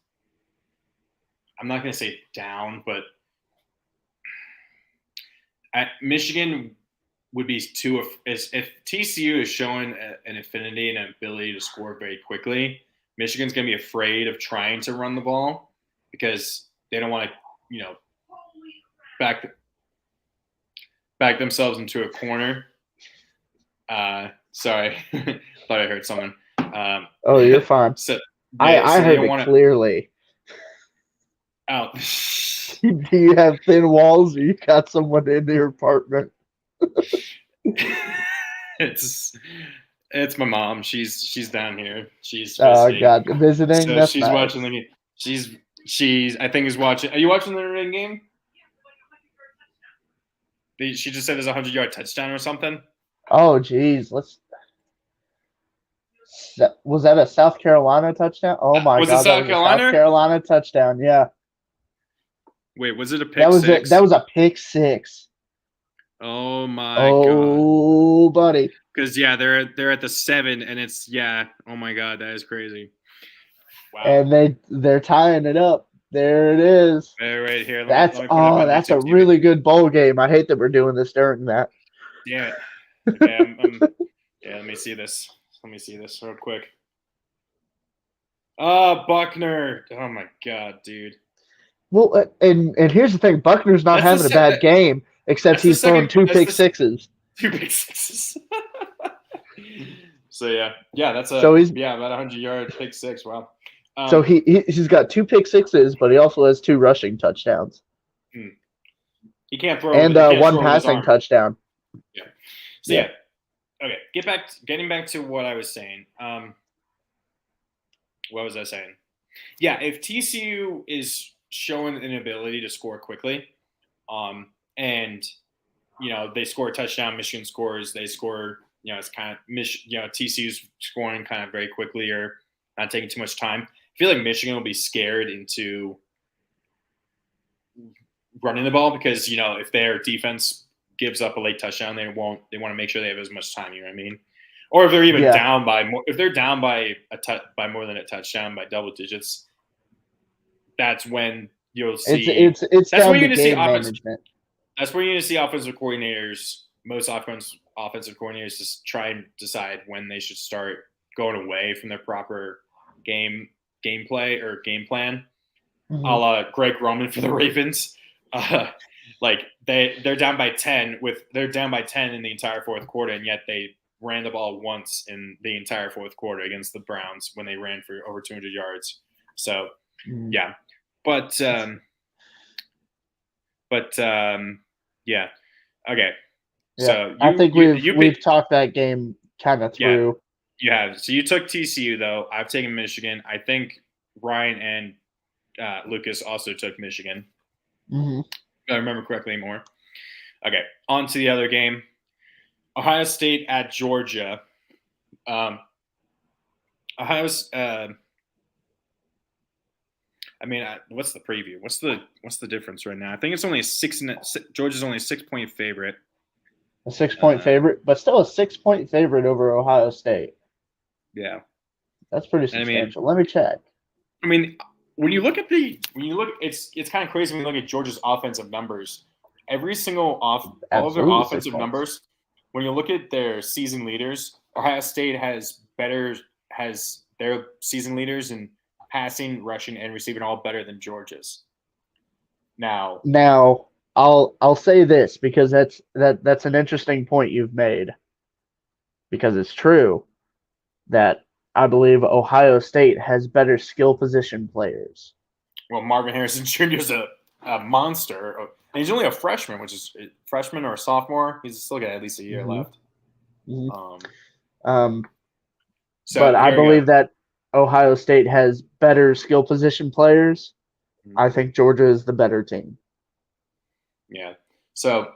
I'm not going to say down, but Michigan would be if TCU is showing an affinity and an ability to score very quickly, Michigan's going to be afraid of trying to run the ball because they don't want to, back themselves into a corner. Sorry, thought I heard someone. Oh, you're fine. I heard it clearly. Oh. Do you have thin walls or you got someone in your apartment? It's my mom. She's down here. She's visiting. So That's she's nice. watching the game. She's I think is watching. Are you watching the ring game? She just said there's a 100-yard touchdown or something. Oh, geez. Was that a South Carolina touchdown? Oh my God! Was it South Carolina touchdown? Yeah. Wait, was it a pick six? That was a pick six. Oh my God! Oh, buddy. Because they're at the 7, and it's oh my God, that is crazy. Wow. And they're tying it up. There it is. Right here. That's a really good bowl game. I hate that we're doing this during that. Yeah. Okay, let me see this. Let me see this real quick. Buckner. Oh my god, dude. Well, and here's the thing: Buckner's not having a bad game, except That's the he's throwing second. two That's pick the sixes. 2 pick sixes. So yeah, that's So he's about 100-yard pick six. Wow. so he's got 2 pick sixes, but he also has 2 rushing touchdowns He can't throw. and He can't 1 throw with his passing arm. touchdown. Yeah. So yeah. Okay. Getting back to what I was saying. What was I saying? Yeah, if TCU is showing an ability to score quickly, and they score a touchdown, Michigan scores, they score, it's kind of TCU's scoring kind of very quickly or not taking too much time. I feel like Michigan will be scared into running the ball because if their defense gives up a late touchdown, they want to make sure they have as much time. You know what I mean? Or if they're even down by more, if they're down by by more than a touchdown by double digits, that's when you'll see it's that's down when to you're going to see game management. That's where you're going to see offensive coordinators, most offensive coordinators, just try and decide when they should start going away from their proper gameplay or game plan, a la Greg Roman for the Ravens. Like they're down by 10 in the entire fourth quarter, and yet they ran the ball once in the entire fourth quarter against the Browns when they ran for over 200 yards. So yeah, but yeah, okay. Yeah. So I think we've talked that game kind of through. Yeah, you have. So you took TCU though. I've taken Michigan. I think Ryan and Lucas also took Michigan. Mm-hmm. If I remember correctly more. Okay, on to the other game. Ohio State at Georgia. What's the preview? What's the difference right now? I think it's only Georgia's only a 6-point favorite. A 6-point favorite, but still a 6-point favorite over Ohio State. Yeah, that's pretty substantial. Let me check. I mean, when you look, it's kind of crazy when you look at Georgia's offensive numbers. Every single all of their offensive numbers. When you look at their season leaders, Ohio State has their season leaders in passing, rushing, and receiving all better than Georgia's. Now I'll say this because that's an interesting point you've made. Because it's true that I believe Ohio State has better skill position players. Well, Marvin Harrison Jr. is a monster. And he's only a freshman, which is a freshman or a sophomore. He's still got at least a year left. Mm-hmm. But I believe that Ohio State has better skill position players. Mm-hmm. I think Georgia is the better team. Yeah. So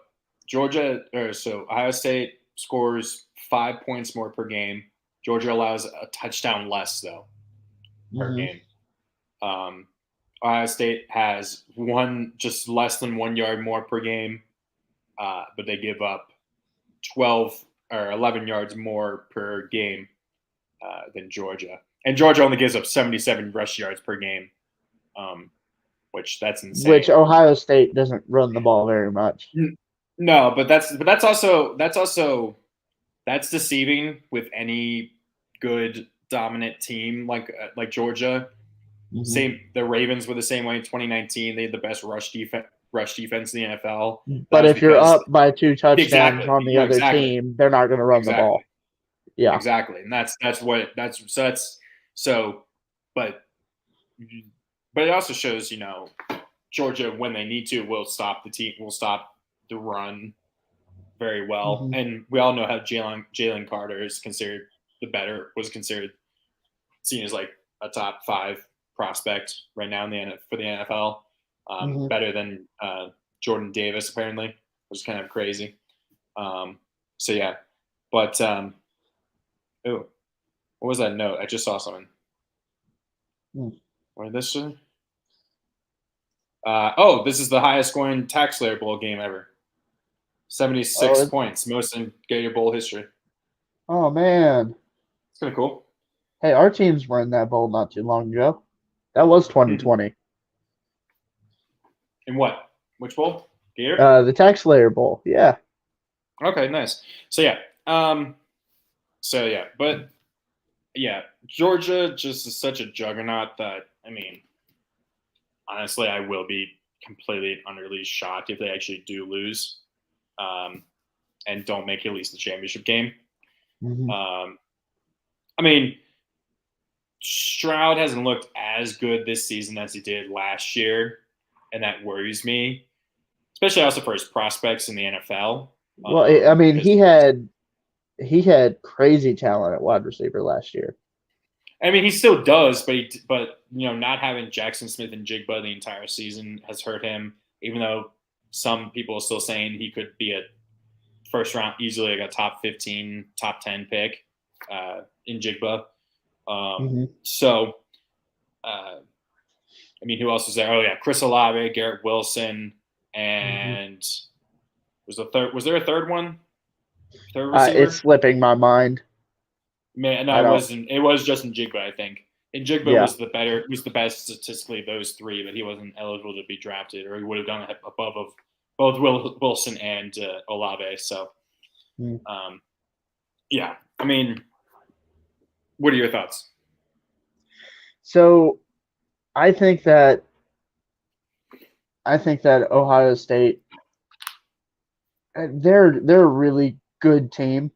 Ohio State scores 5 points more per game. Georgia allows a touchdown less though per game. Ohio State has just less than 1 yard more per game, but they give up 12 or 11 yards more per game than Georgia. And Georgia only gives up 77 rush yards per game, which that's insane. Which Ohio State doesn't run the ball very much. No, but that's deceiving with any good dominant team like Georgia. Mm-hmm. The Ravens were the same way in 2019. They had the best rush defense in the NFL. But if you're up by 2 touchdowns on the other team, they're not going to run the ball. Yeah, exactly, and but it also shows Georgia when they need to will stop the run very well, mm-hmm. And we all know how Jalen Carter is considered seen as like a top 5 prospect right now for the NFL, mm-hmm. better than Jordan Davis apparently, which is kind of crazy. So yeah, but what was that note? I just saw something. What did this say? This is the highest scoring Tax Slayer Bowl game ever. 76 points, most in Gator Bowl history. Oh man, it's kind of cool. Hey, our teams were in that bowl not too long ago. That was 2020. In what? Which bowl? Gator? The Tax Slayer Bowl. Yeah. Okay, nice. So yeah. But yeah, Georgia just is such a juggernaut that, I mean, honestly, I will be completely and utterly shocked if they actually do lose and don't make at least the championship game. Mm-hmm. I mean, Stroud hasn't looked as good this season as he did last year, and that worries me, especially also for his prospects in the NFL. Well, I mean, he had crazy talent at wide receiver last year. I mean, he still does, but not having Jackson Smith and Jigba the entire season has hurt him. Even though some people are still saying he could be a first round, easily like a top 15, top 10 pick in Jigba. So, I mean, who else was there? Oh yeah, Chris Olave, Garrett Wilson, and was there a third one? Third receiver? It's slipping my mind. Man, no, it wasn't. It was Justin Jigba, I think. And Jigba was the best statistically of those three, but he wasn't eligible to be drafted, or he would have gone above of both Wilson and Olave. So, yeah. I mean, what are your thoughts? So, I think that Ohio State, they're a really good team.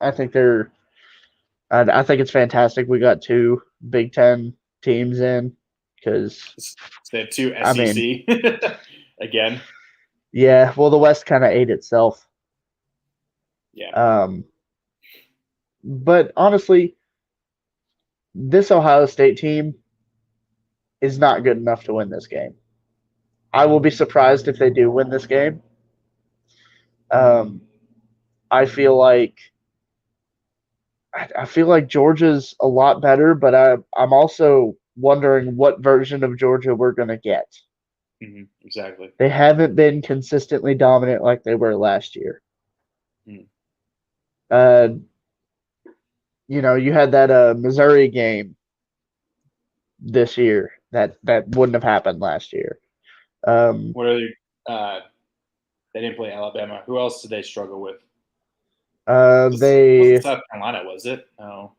I think it's fantastic we got two Big Ten teams in because they have two SEC again. Yeah, well, the West kind of ate itself. Yeah. But honestly, this Ohio State team is not good enough to win this game. I will be surprised if they do win this game. I feel like Georgia's a lot better, but I'm also wondering what version of Georgia we're going to get. Mm-hmm, exactly. They haven't been consistently dominant like they were last year. You had that Missouri game this year that wouldn't have happened last year. What are they didn't play Alabama. Who else did they struggle with? Wasn't South Carolina, was it? Oh.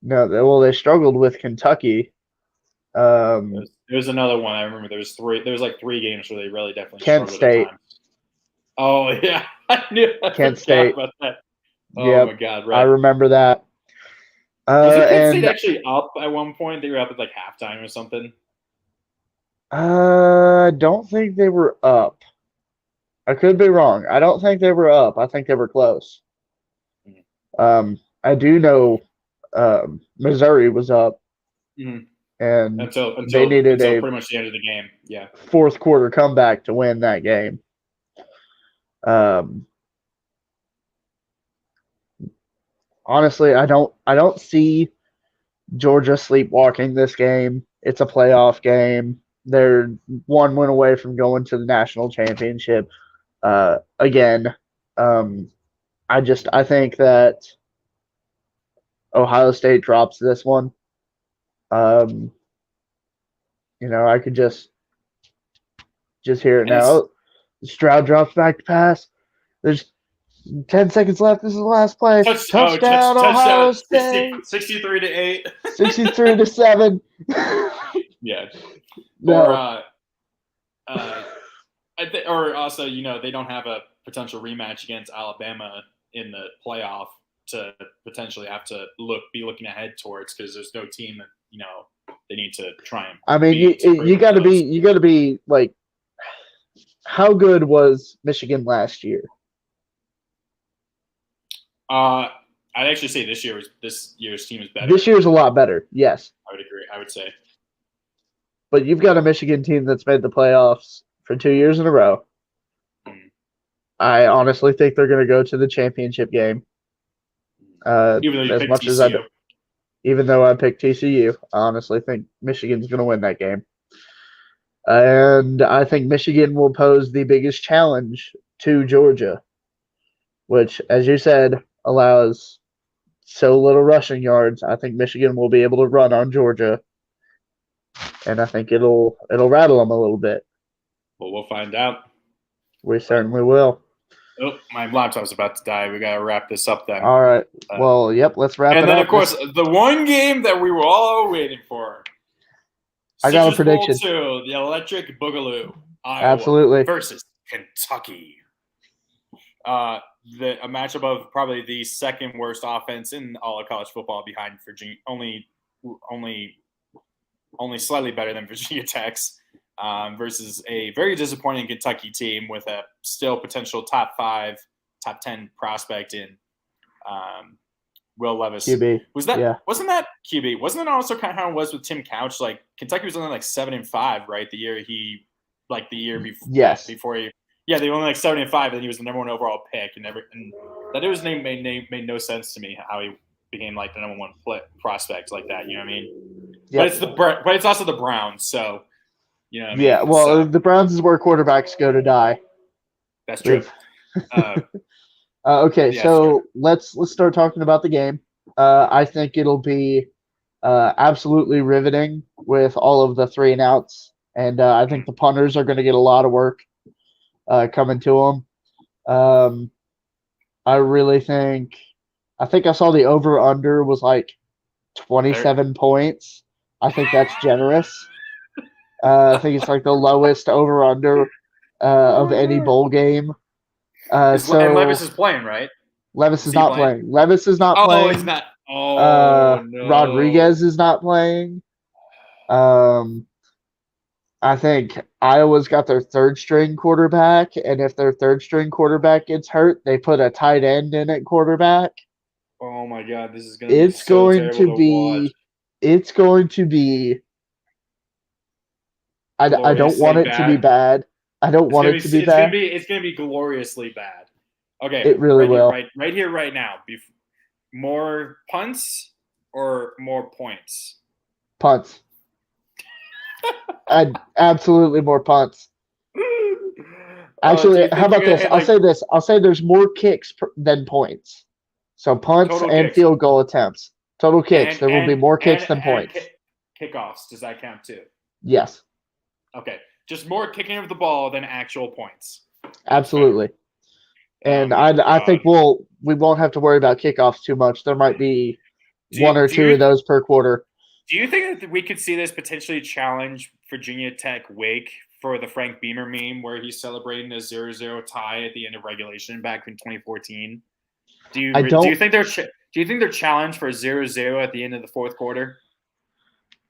No, they struggled with Kentucky. There was another one. I remember there was like three games where they really definitely Kent struggled State. at times. Oh yeah, I Kent State about that. Oh my God, right. I remember that. Was Kent State actually up at one point? They were up at like halftime or something. I don't think they were up. I could be wrong. I don't think they were up. I think they were close. I do know Missouri was up, and until they needed pretty much the end of the game. Yeah, fourth quarter comeback to win that game. Honestly, I don't see Georgia sleepwalking this game. It's a playoff game. They're one win away from going to the national championship. Again, I think that Ohio State drops this one. I could just hear it now. Stroud drops back to pass. There's 10 seconds left. This is the last play. Touchdown, Ohio State. 63-8. 63-7. Yeah. No. Or also, they don't have a potential rematch against Alabama in the playoff to potentially have to be looking ahead towards, because there's no team that they need to try and. I mean, you got to be like, how good was Michigan last year? I'd actually say this year's team is better. This year's a lot better. Yes, I would agree. I would say. But you've got a Michigan team that's made the playoffs for 2 years in a row. I honestly think they're going to go to the championship game. Even though I picked TCU, I honestly think Michigan's going to win that game. And I think Michigan will pose the biggest challenge to Georgia, which, as you said, allows so little rushing yards. I think Michigan will be able to run on Georgia, and I think it'll rattle them a little bit. Well, we'll find out. We certainly will. Oh, my laptop's about to die. We gotta wrap this up then. All right. Well, yep. Let's wrap it And then, up. of course, the one game that we were all waiting for. I got a Citrus Bowl prediction. 2, the Electric Boogaloo, Iowa Absolutely. versus Kentucky. A matchup of probably the second worst offense in all of college football, behind Virginia, only slightly better than Virginia Tech's, versus a very disappointing Kentucky team with a still potential top 5, top 10 prospect in Will Levis. QB. Wasn't that QB? Wasn't it also kind of how it was with Tim Couch? Like Kentucky was only like 7-5, right? The year before. Yes. Before he. Yeah, they were only like 7-5, and he was the number 1 overall pick, and that his name made no sense to me. How he became like the number 1 prospect like that. You know what I mean? Yep. But it's also the Browns, so you know what I mean? Yeah. Well, the Browns is where quarterbacks go to die. That's true. Okay, yeah, so sure. let's start talking about the game. I think it'll be absolutely riveting with all of the 3 and outs, and I think the punters are going to get a lot of work coming to them. I really think I saw the over under was like 27 points. I think that's generous. I think it's like the lowest over under of any bowl game. And Levis is playing, right? Levis is not playing. Levis is not playing. Oh, he's not. Oh, no. Rodriguez is not playing. I think Iowa's got their 3rd string quarterback, and if their 3rd string quarterback gets hurt, they put a tight end in at quarterback. Oh my God, this is going to be so terrible to watch. It's going to be. I don't want it to be bad. I don't want it to be bad. It's going to be gloriously bad. Okay, it really will. Right here, right now. More punts or more points? Punts. Absolutely more punts. Actually, how about this? I'll say this. I'll say there's more kicks than points. So punts and field goal attempts. Total kicks. There will be more kicks than points. Kickoffs. Does that count too? Yes. Okay. Just more kicking of the ball than actual points. Absolutely. And I think we won't have to worry about kickoffs too much. There might be 1 or 2 of those per quarter. Do you think that we could see this potentially challenge Virginia Tech Wake for the Frank Beamer meme where he's celebrating a 0-0 tie at the end of regulation back in 2014? Do you think they're challenged for a 0-0 at the end of the 4th quarter?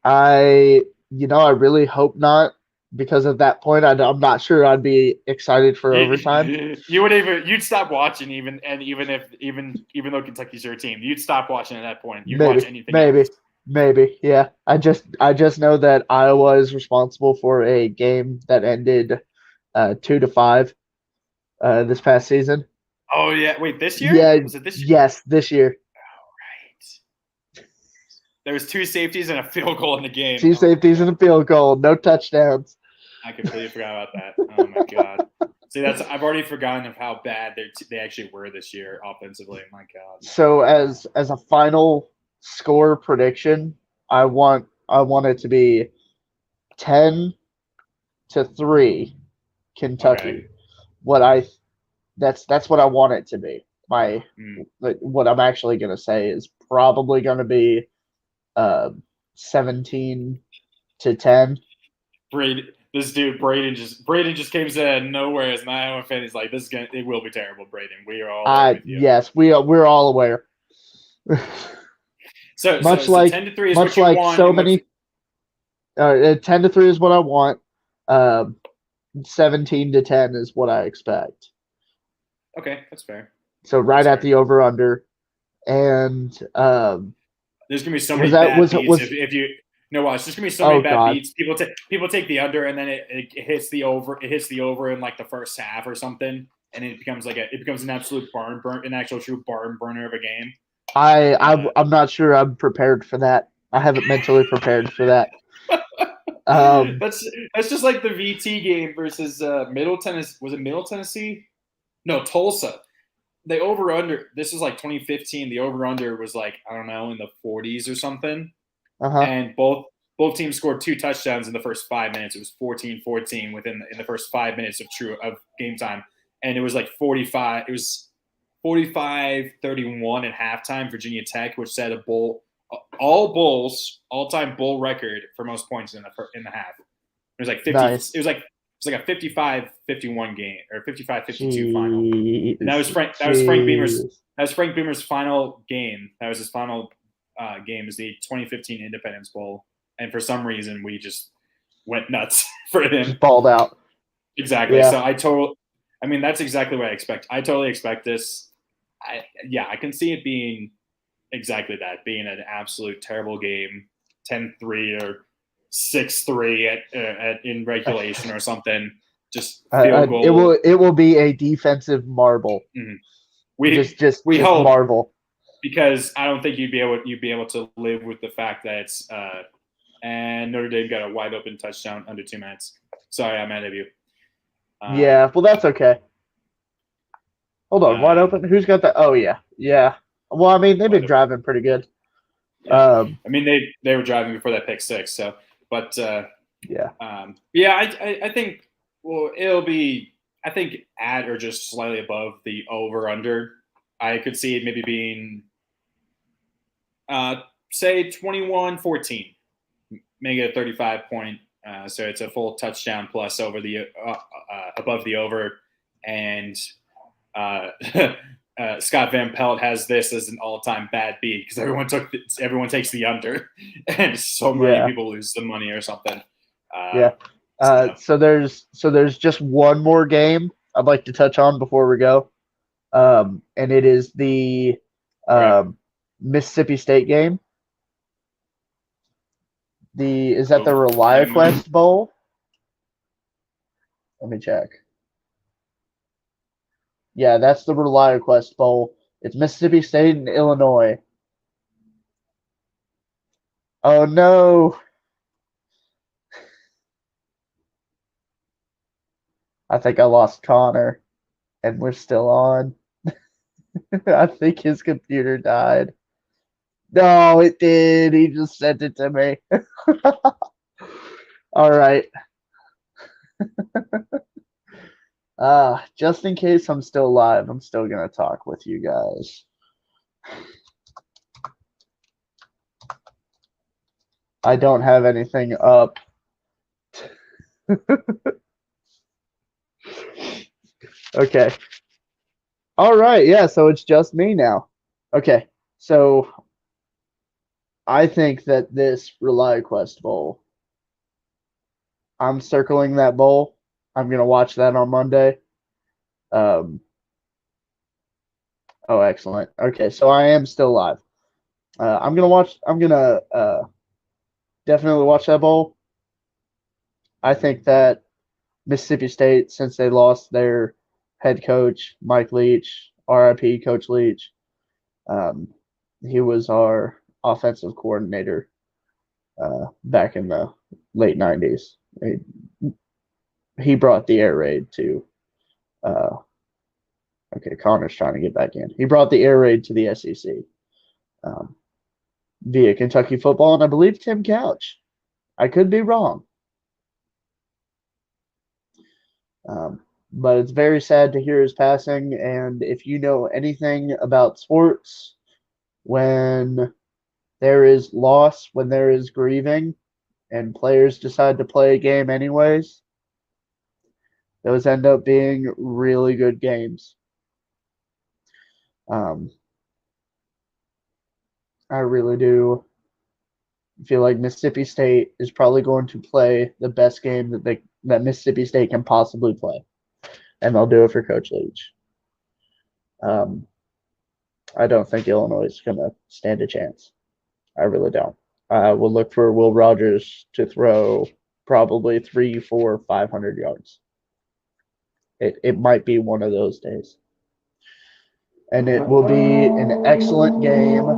I really hope not. Because at that point, I'm not sure I'd be excited for overtime. You'd stop watching even though Kentucky's your team, you'd stop watching at that point. You'd watch anything. Maybe, yeah. I just know that Iowa is responsible for a game that ended 2-5 this past season. Oh yeah, wait, this year? Yeah, was it this year? Yes, this year. All right. There was 2 safeties and a field goal in the game. 2 safeties and a field goal, no touchdowns. I completely forgot about that. Oh my God. See, I've already forgotten of how bad they actually were this year offensively. My God. So as a final score prediction, I want it to be 10-3 Kentucky. Okay. That's what I want it to be. What I'm actually gonna say is probably gonna be 17-10. Braden just came out of nowhere as an Iowa fan. He's like, it will be terrible, Braden. We are all with you. Yes, we're all aware. So 10-3 is what you want. So many. 10-3 is what I want. 17-10 is what I expect. Okay, that's fair. So at the over under, and there's gonna be so many bad beats if you. No, watch. There's gonna be so many bad beats. People take the under, and then it hits the over. It hits the over in like the first half or something, and it becomes an absolute an actual true barn burner of a game. I'm not sure I'm prepared for that. I haven't mentally prepared for that. That's just like the VT game versus Middle Tennessee. Was it Middle Tennessee? No, Tulsa. The over under. This is like 2015. The over under was like, I don't know, in the 40s or something. And both teams scored 2 touchdowns in the first 5 minutes. It was 14-14 in the first 5 minutes of game time. and it was like 45. It was 45-31 at halftime. Virginia Tech, which set a all-time bowl record for most points in the half. It was like 50. Nice. It was like a 55-51 game or 55-52 final. And that was Frank Beamer's final game. That was his final game. Is the 2015 Independence Bowl, and for some reason we just went nuts for him. Just balled out. Exactly. Yeah. So that's exactly what I expect. I totally expect this. I can see it being exactly that, being an absolute terrible game, 10-3 or 6-3 in regulation or something. Just field goal. It will be a defensive marvel. Mm-hmm. We hope, marvel, because I don't think you'd be able to live with the fact that it's and Notre Dame got a wide open touchdown under 2 minutes. Sorry, I'm mad at you. Yeah, well, that's okay. Hold on, wide open. Who's got that? Oh yeah. Well, I mean, they've been driving pretty good. Yeah. I mean, they were driving before that pick six. So, but yeah. I think it'll be, I think, at or just slightly above the over under. I could see it maybe being say 21-14, make it a 35-point. So it's a full touchdown plus over the above the over, and Scott Van Pelt has this as an all-time bad beat because everyone takes the under, and so many people lose the money or something. So there's just one more game I'd like to touch on before we go, and it is the Mississippi State game. Is that the ReliaQuest Bowl? Let me check. Yeah, that's the ReliaQuest Bowl. It's Mississippi State and Illinois. Oh no. I think I lost Connor, and we're still on. I think his computer died. No, it did. He just sent it to me. All right. Just in case I'm still live, I'm still going to talk with you guys. I don't have anything up. Okay. All right. Yeah, so it's just me now. Okay. So I think that this ReliaQuest Bowl, I'm circling that bowl. I'm going to watch that on Monday. Oh, excellent. Okay, so I am still live. I'm going to definitely watch that bowl. I think that Mississippi State, since they lost their head coach, Mike Leach, RIP Coach Leach, he was our offensive coordinator back in the late 90s. He brought the air raid to okay, Connor's trying to get back in. He brought the air raid to the SEC via Kentucky football, and I believe Tim Couch. I could be wrong. But it's very sad to hear his passing, and if you know anything about sports, when there is loss, when there is grieving, and players decide to play a game anyways, those end up being really good games. I really do feel like Mississippi State is probably going to play the best game that Mississippi State can possibly play, and they'll do it for Coach Leach. I don't think Illinois is going to stand a chance. I really don't. We'll look for Will Rogers to throw probably 300, 400, 500 yards. It might be one of those days. And it will be an excellent game.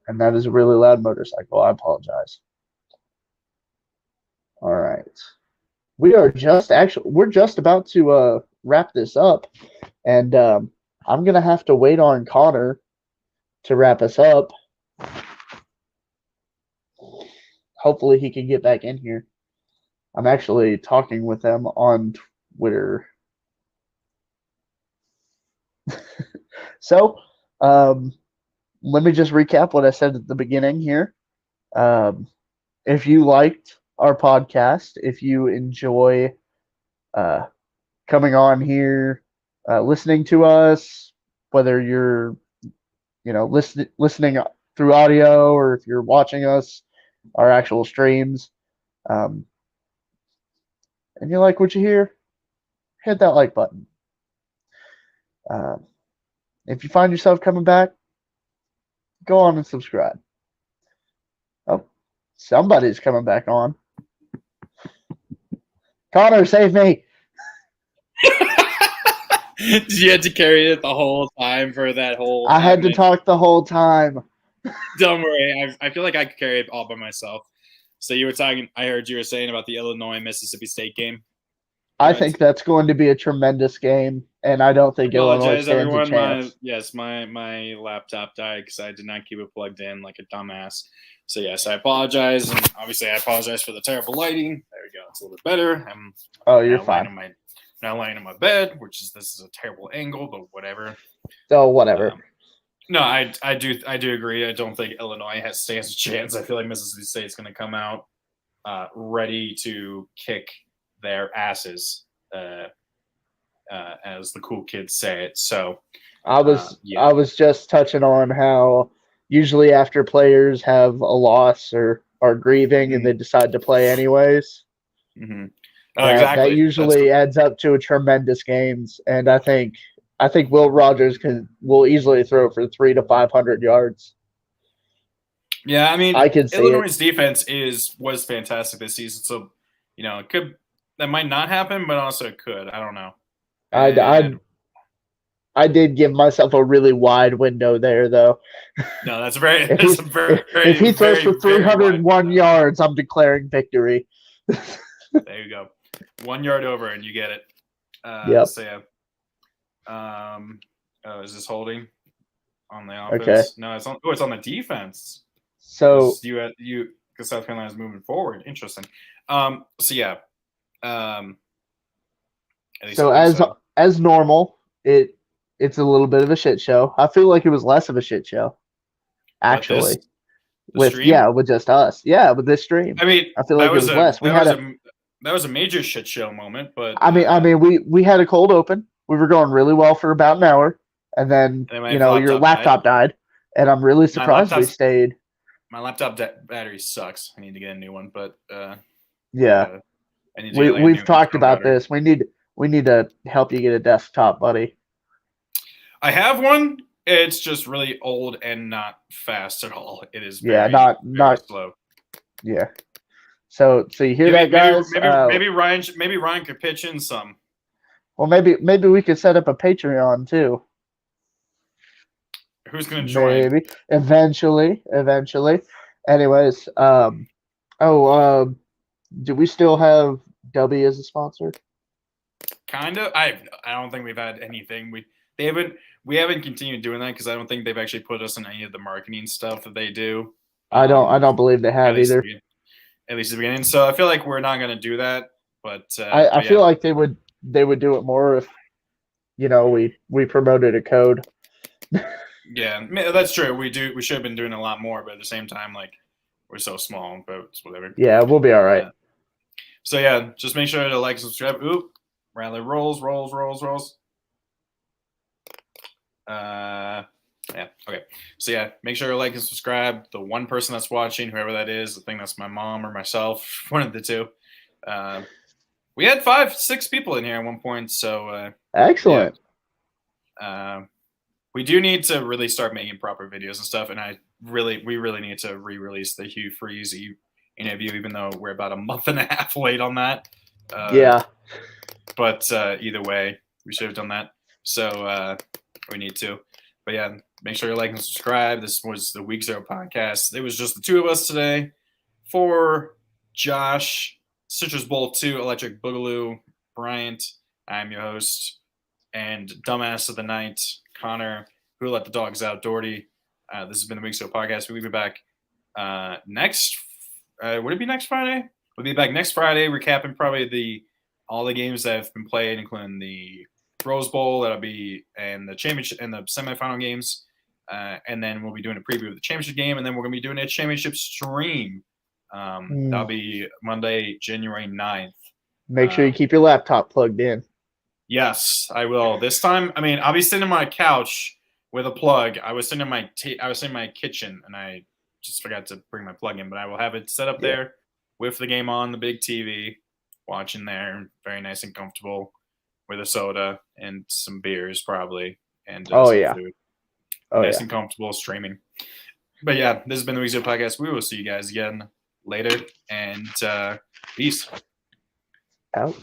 And that is a really loud motorcycle. I apologize. All right. We're just about to wrap this up. And I'm going to have to wait on Connor to wrap us up. Hopefully he can get back in here. I'm actually talking with him on we're so. Let me just recap what I said at the beginning here. If you liked our podcast, if you enjoy uh, coming on here, listening to us, whether you're listening through audio or if you're watching us, our actual streams, and you like what you hear, hit that like button. If you find yourself coming back, go on and subscribe. Oh, somebody's coming back on. Connor, save me. You had to carry it the whole time for that whole. I had to talk the whole time. Don't worry. I feel like I could carry it all by myself. So you were talking. I heard you were saying about the Illinois-Mississippi State game. I think that's going to be a tremendous game, and I don't think Illinois stands a chance. My laptop died because I did not keep it plugged in like a dumbass. So yes, I apologize, and obviously I apologize for the terrible lighting. There we go. It's a little bit better. You're fine. Now lying in my bed, this is a terrible angle, but whatever. Oh, whatever. No, I do agree. I don't think Illinois stands a chance. I feel like Mississippi State's going to come out ready to kick their asses, as the cool kids say it. So I was just touching on how usually after players have a loss or are grieving and they decide to play anyways. Mm-hmm. Exactly. That usually adds up to a tremendous games, and I think Will Rogers will easily throw for 300 to 500 yards. Yeah, I mean, I can see Illinois' defense was fantastic this season, so that might not happen, but also it could. I don't know. I did give myself a really wide window there, though. No, that's very. If he throws for 301 yards, I'm declaring victory. There you go. 1 yard over, and you get it. Yep. So yeah. Is this holding on the offense? Okay. No, it's on the defense. So because South Carolina's moving forward. Interesting. So yeah. So as normal, it's a little bit of a shit show. I feel like it was less of a shit show, actually. With just us. Yeah, with this stream. I mean, I feel like it was less. That was a major shit show moment, but I mean, we had a cold open. We were going really well for about an hour, and then your laptop died, and I'm really surprised we stayed. My laptop battery sucks. I need to get a new one, but yeah, we've talked about this. We need to help you get a desktop, buddy. I have one. It's just really old and not fast at all. It is very slow. Yeah. So you hear that, guys? Maybe Ryan could pitch in some. Well, maybe we could set up a Patreon too. Who's going to join? Maybe eventually. Anyways, do we still have W as a sponsor? Kind of. I don't think we've had anything. We haven't continued doing that because I don't think they've actually put us in any of the marketing stuff that they do. I don't believe they have either. At least at the beginning. So I feel like we're not going to do that. But I feel like they would do it more if we promoted a code. Yeah, that's true. We should have been doing a lot more, but at the same time, like, we're so small, but it's whatever. Yeah, we'll be all right. So yeah, just make sure to like, subscribe. Oop, Rattler rolls. Yeah, okay. So yeah, make sure to like and subscribe. The one person that's watching, whoever that is, I think that's my mom or myself, one of the two. We had 5-6 people in here at one point, so excellent. Yeah. We do need to really start making proper videos and stuff, and we really need to re-release the Hugh Freeze interview, even though we're about a month and a half late on that. Yeah. But either way, we should have done that. So we need to. But yeah, make sure you like and subscribe. This was the Week 0 podcast. It was just the two of us today. For Josh, Citrus Bowl 2, Electric Boogaloo, Bryant, I'm your host, and Dumbass of the Night, Connor, Who Let the Dogs Out, Doherty. This has been the Week 0 podcast. We'll be back would it be next Friday? We'll be back next Friday, recapping probably the all the games that have been played, including the Rose Bowl, that'll be and the championship and the semifinal games. And then we'll be doing a preview of the championship game, and then we're going to be doing a championship stream. That'll be Monday, January 9th. Make sure you keep your laptop plugged in. Yes, I will. This time, I mean, I'll be sitting on my couch with a plug. I was sitting in my kitchen, and I just forgot to bring my plug in, but I will have it set up there with the game on the big TV, watching there, very nice and comfortable, with a soda and some beers probably, and some food. Nice and comfortable streaming. But yeah, this has been the Week Zero Podcast. We will see you guys again later, and peace. Out.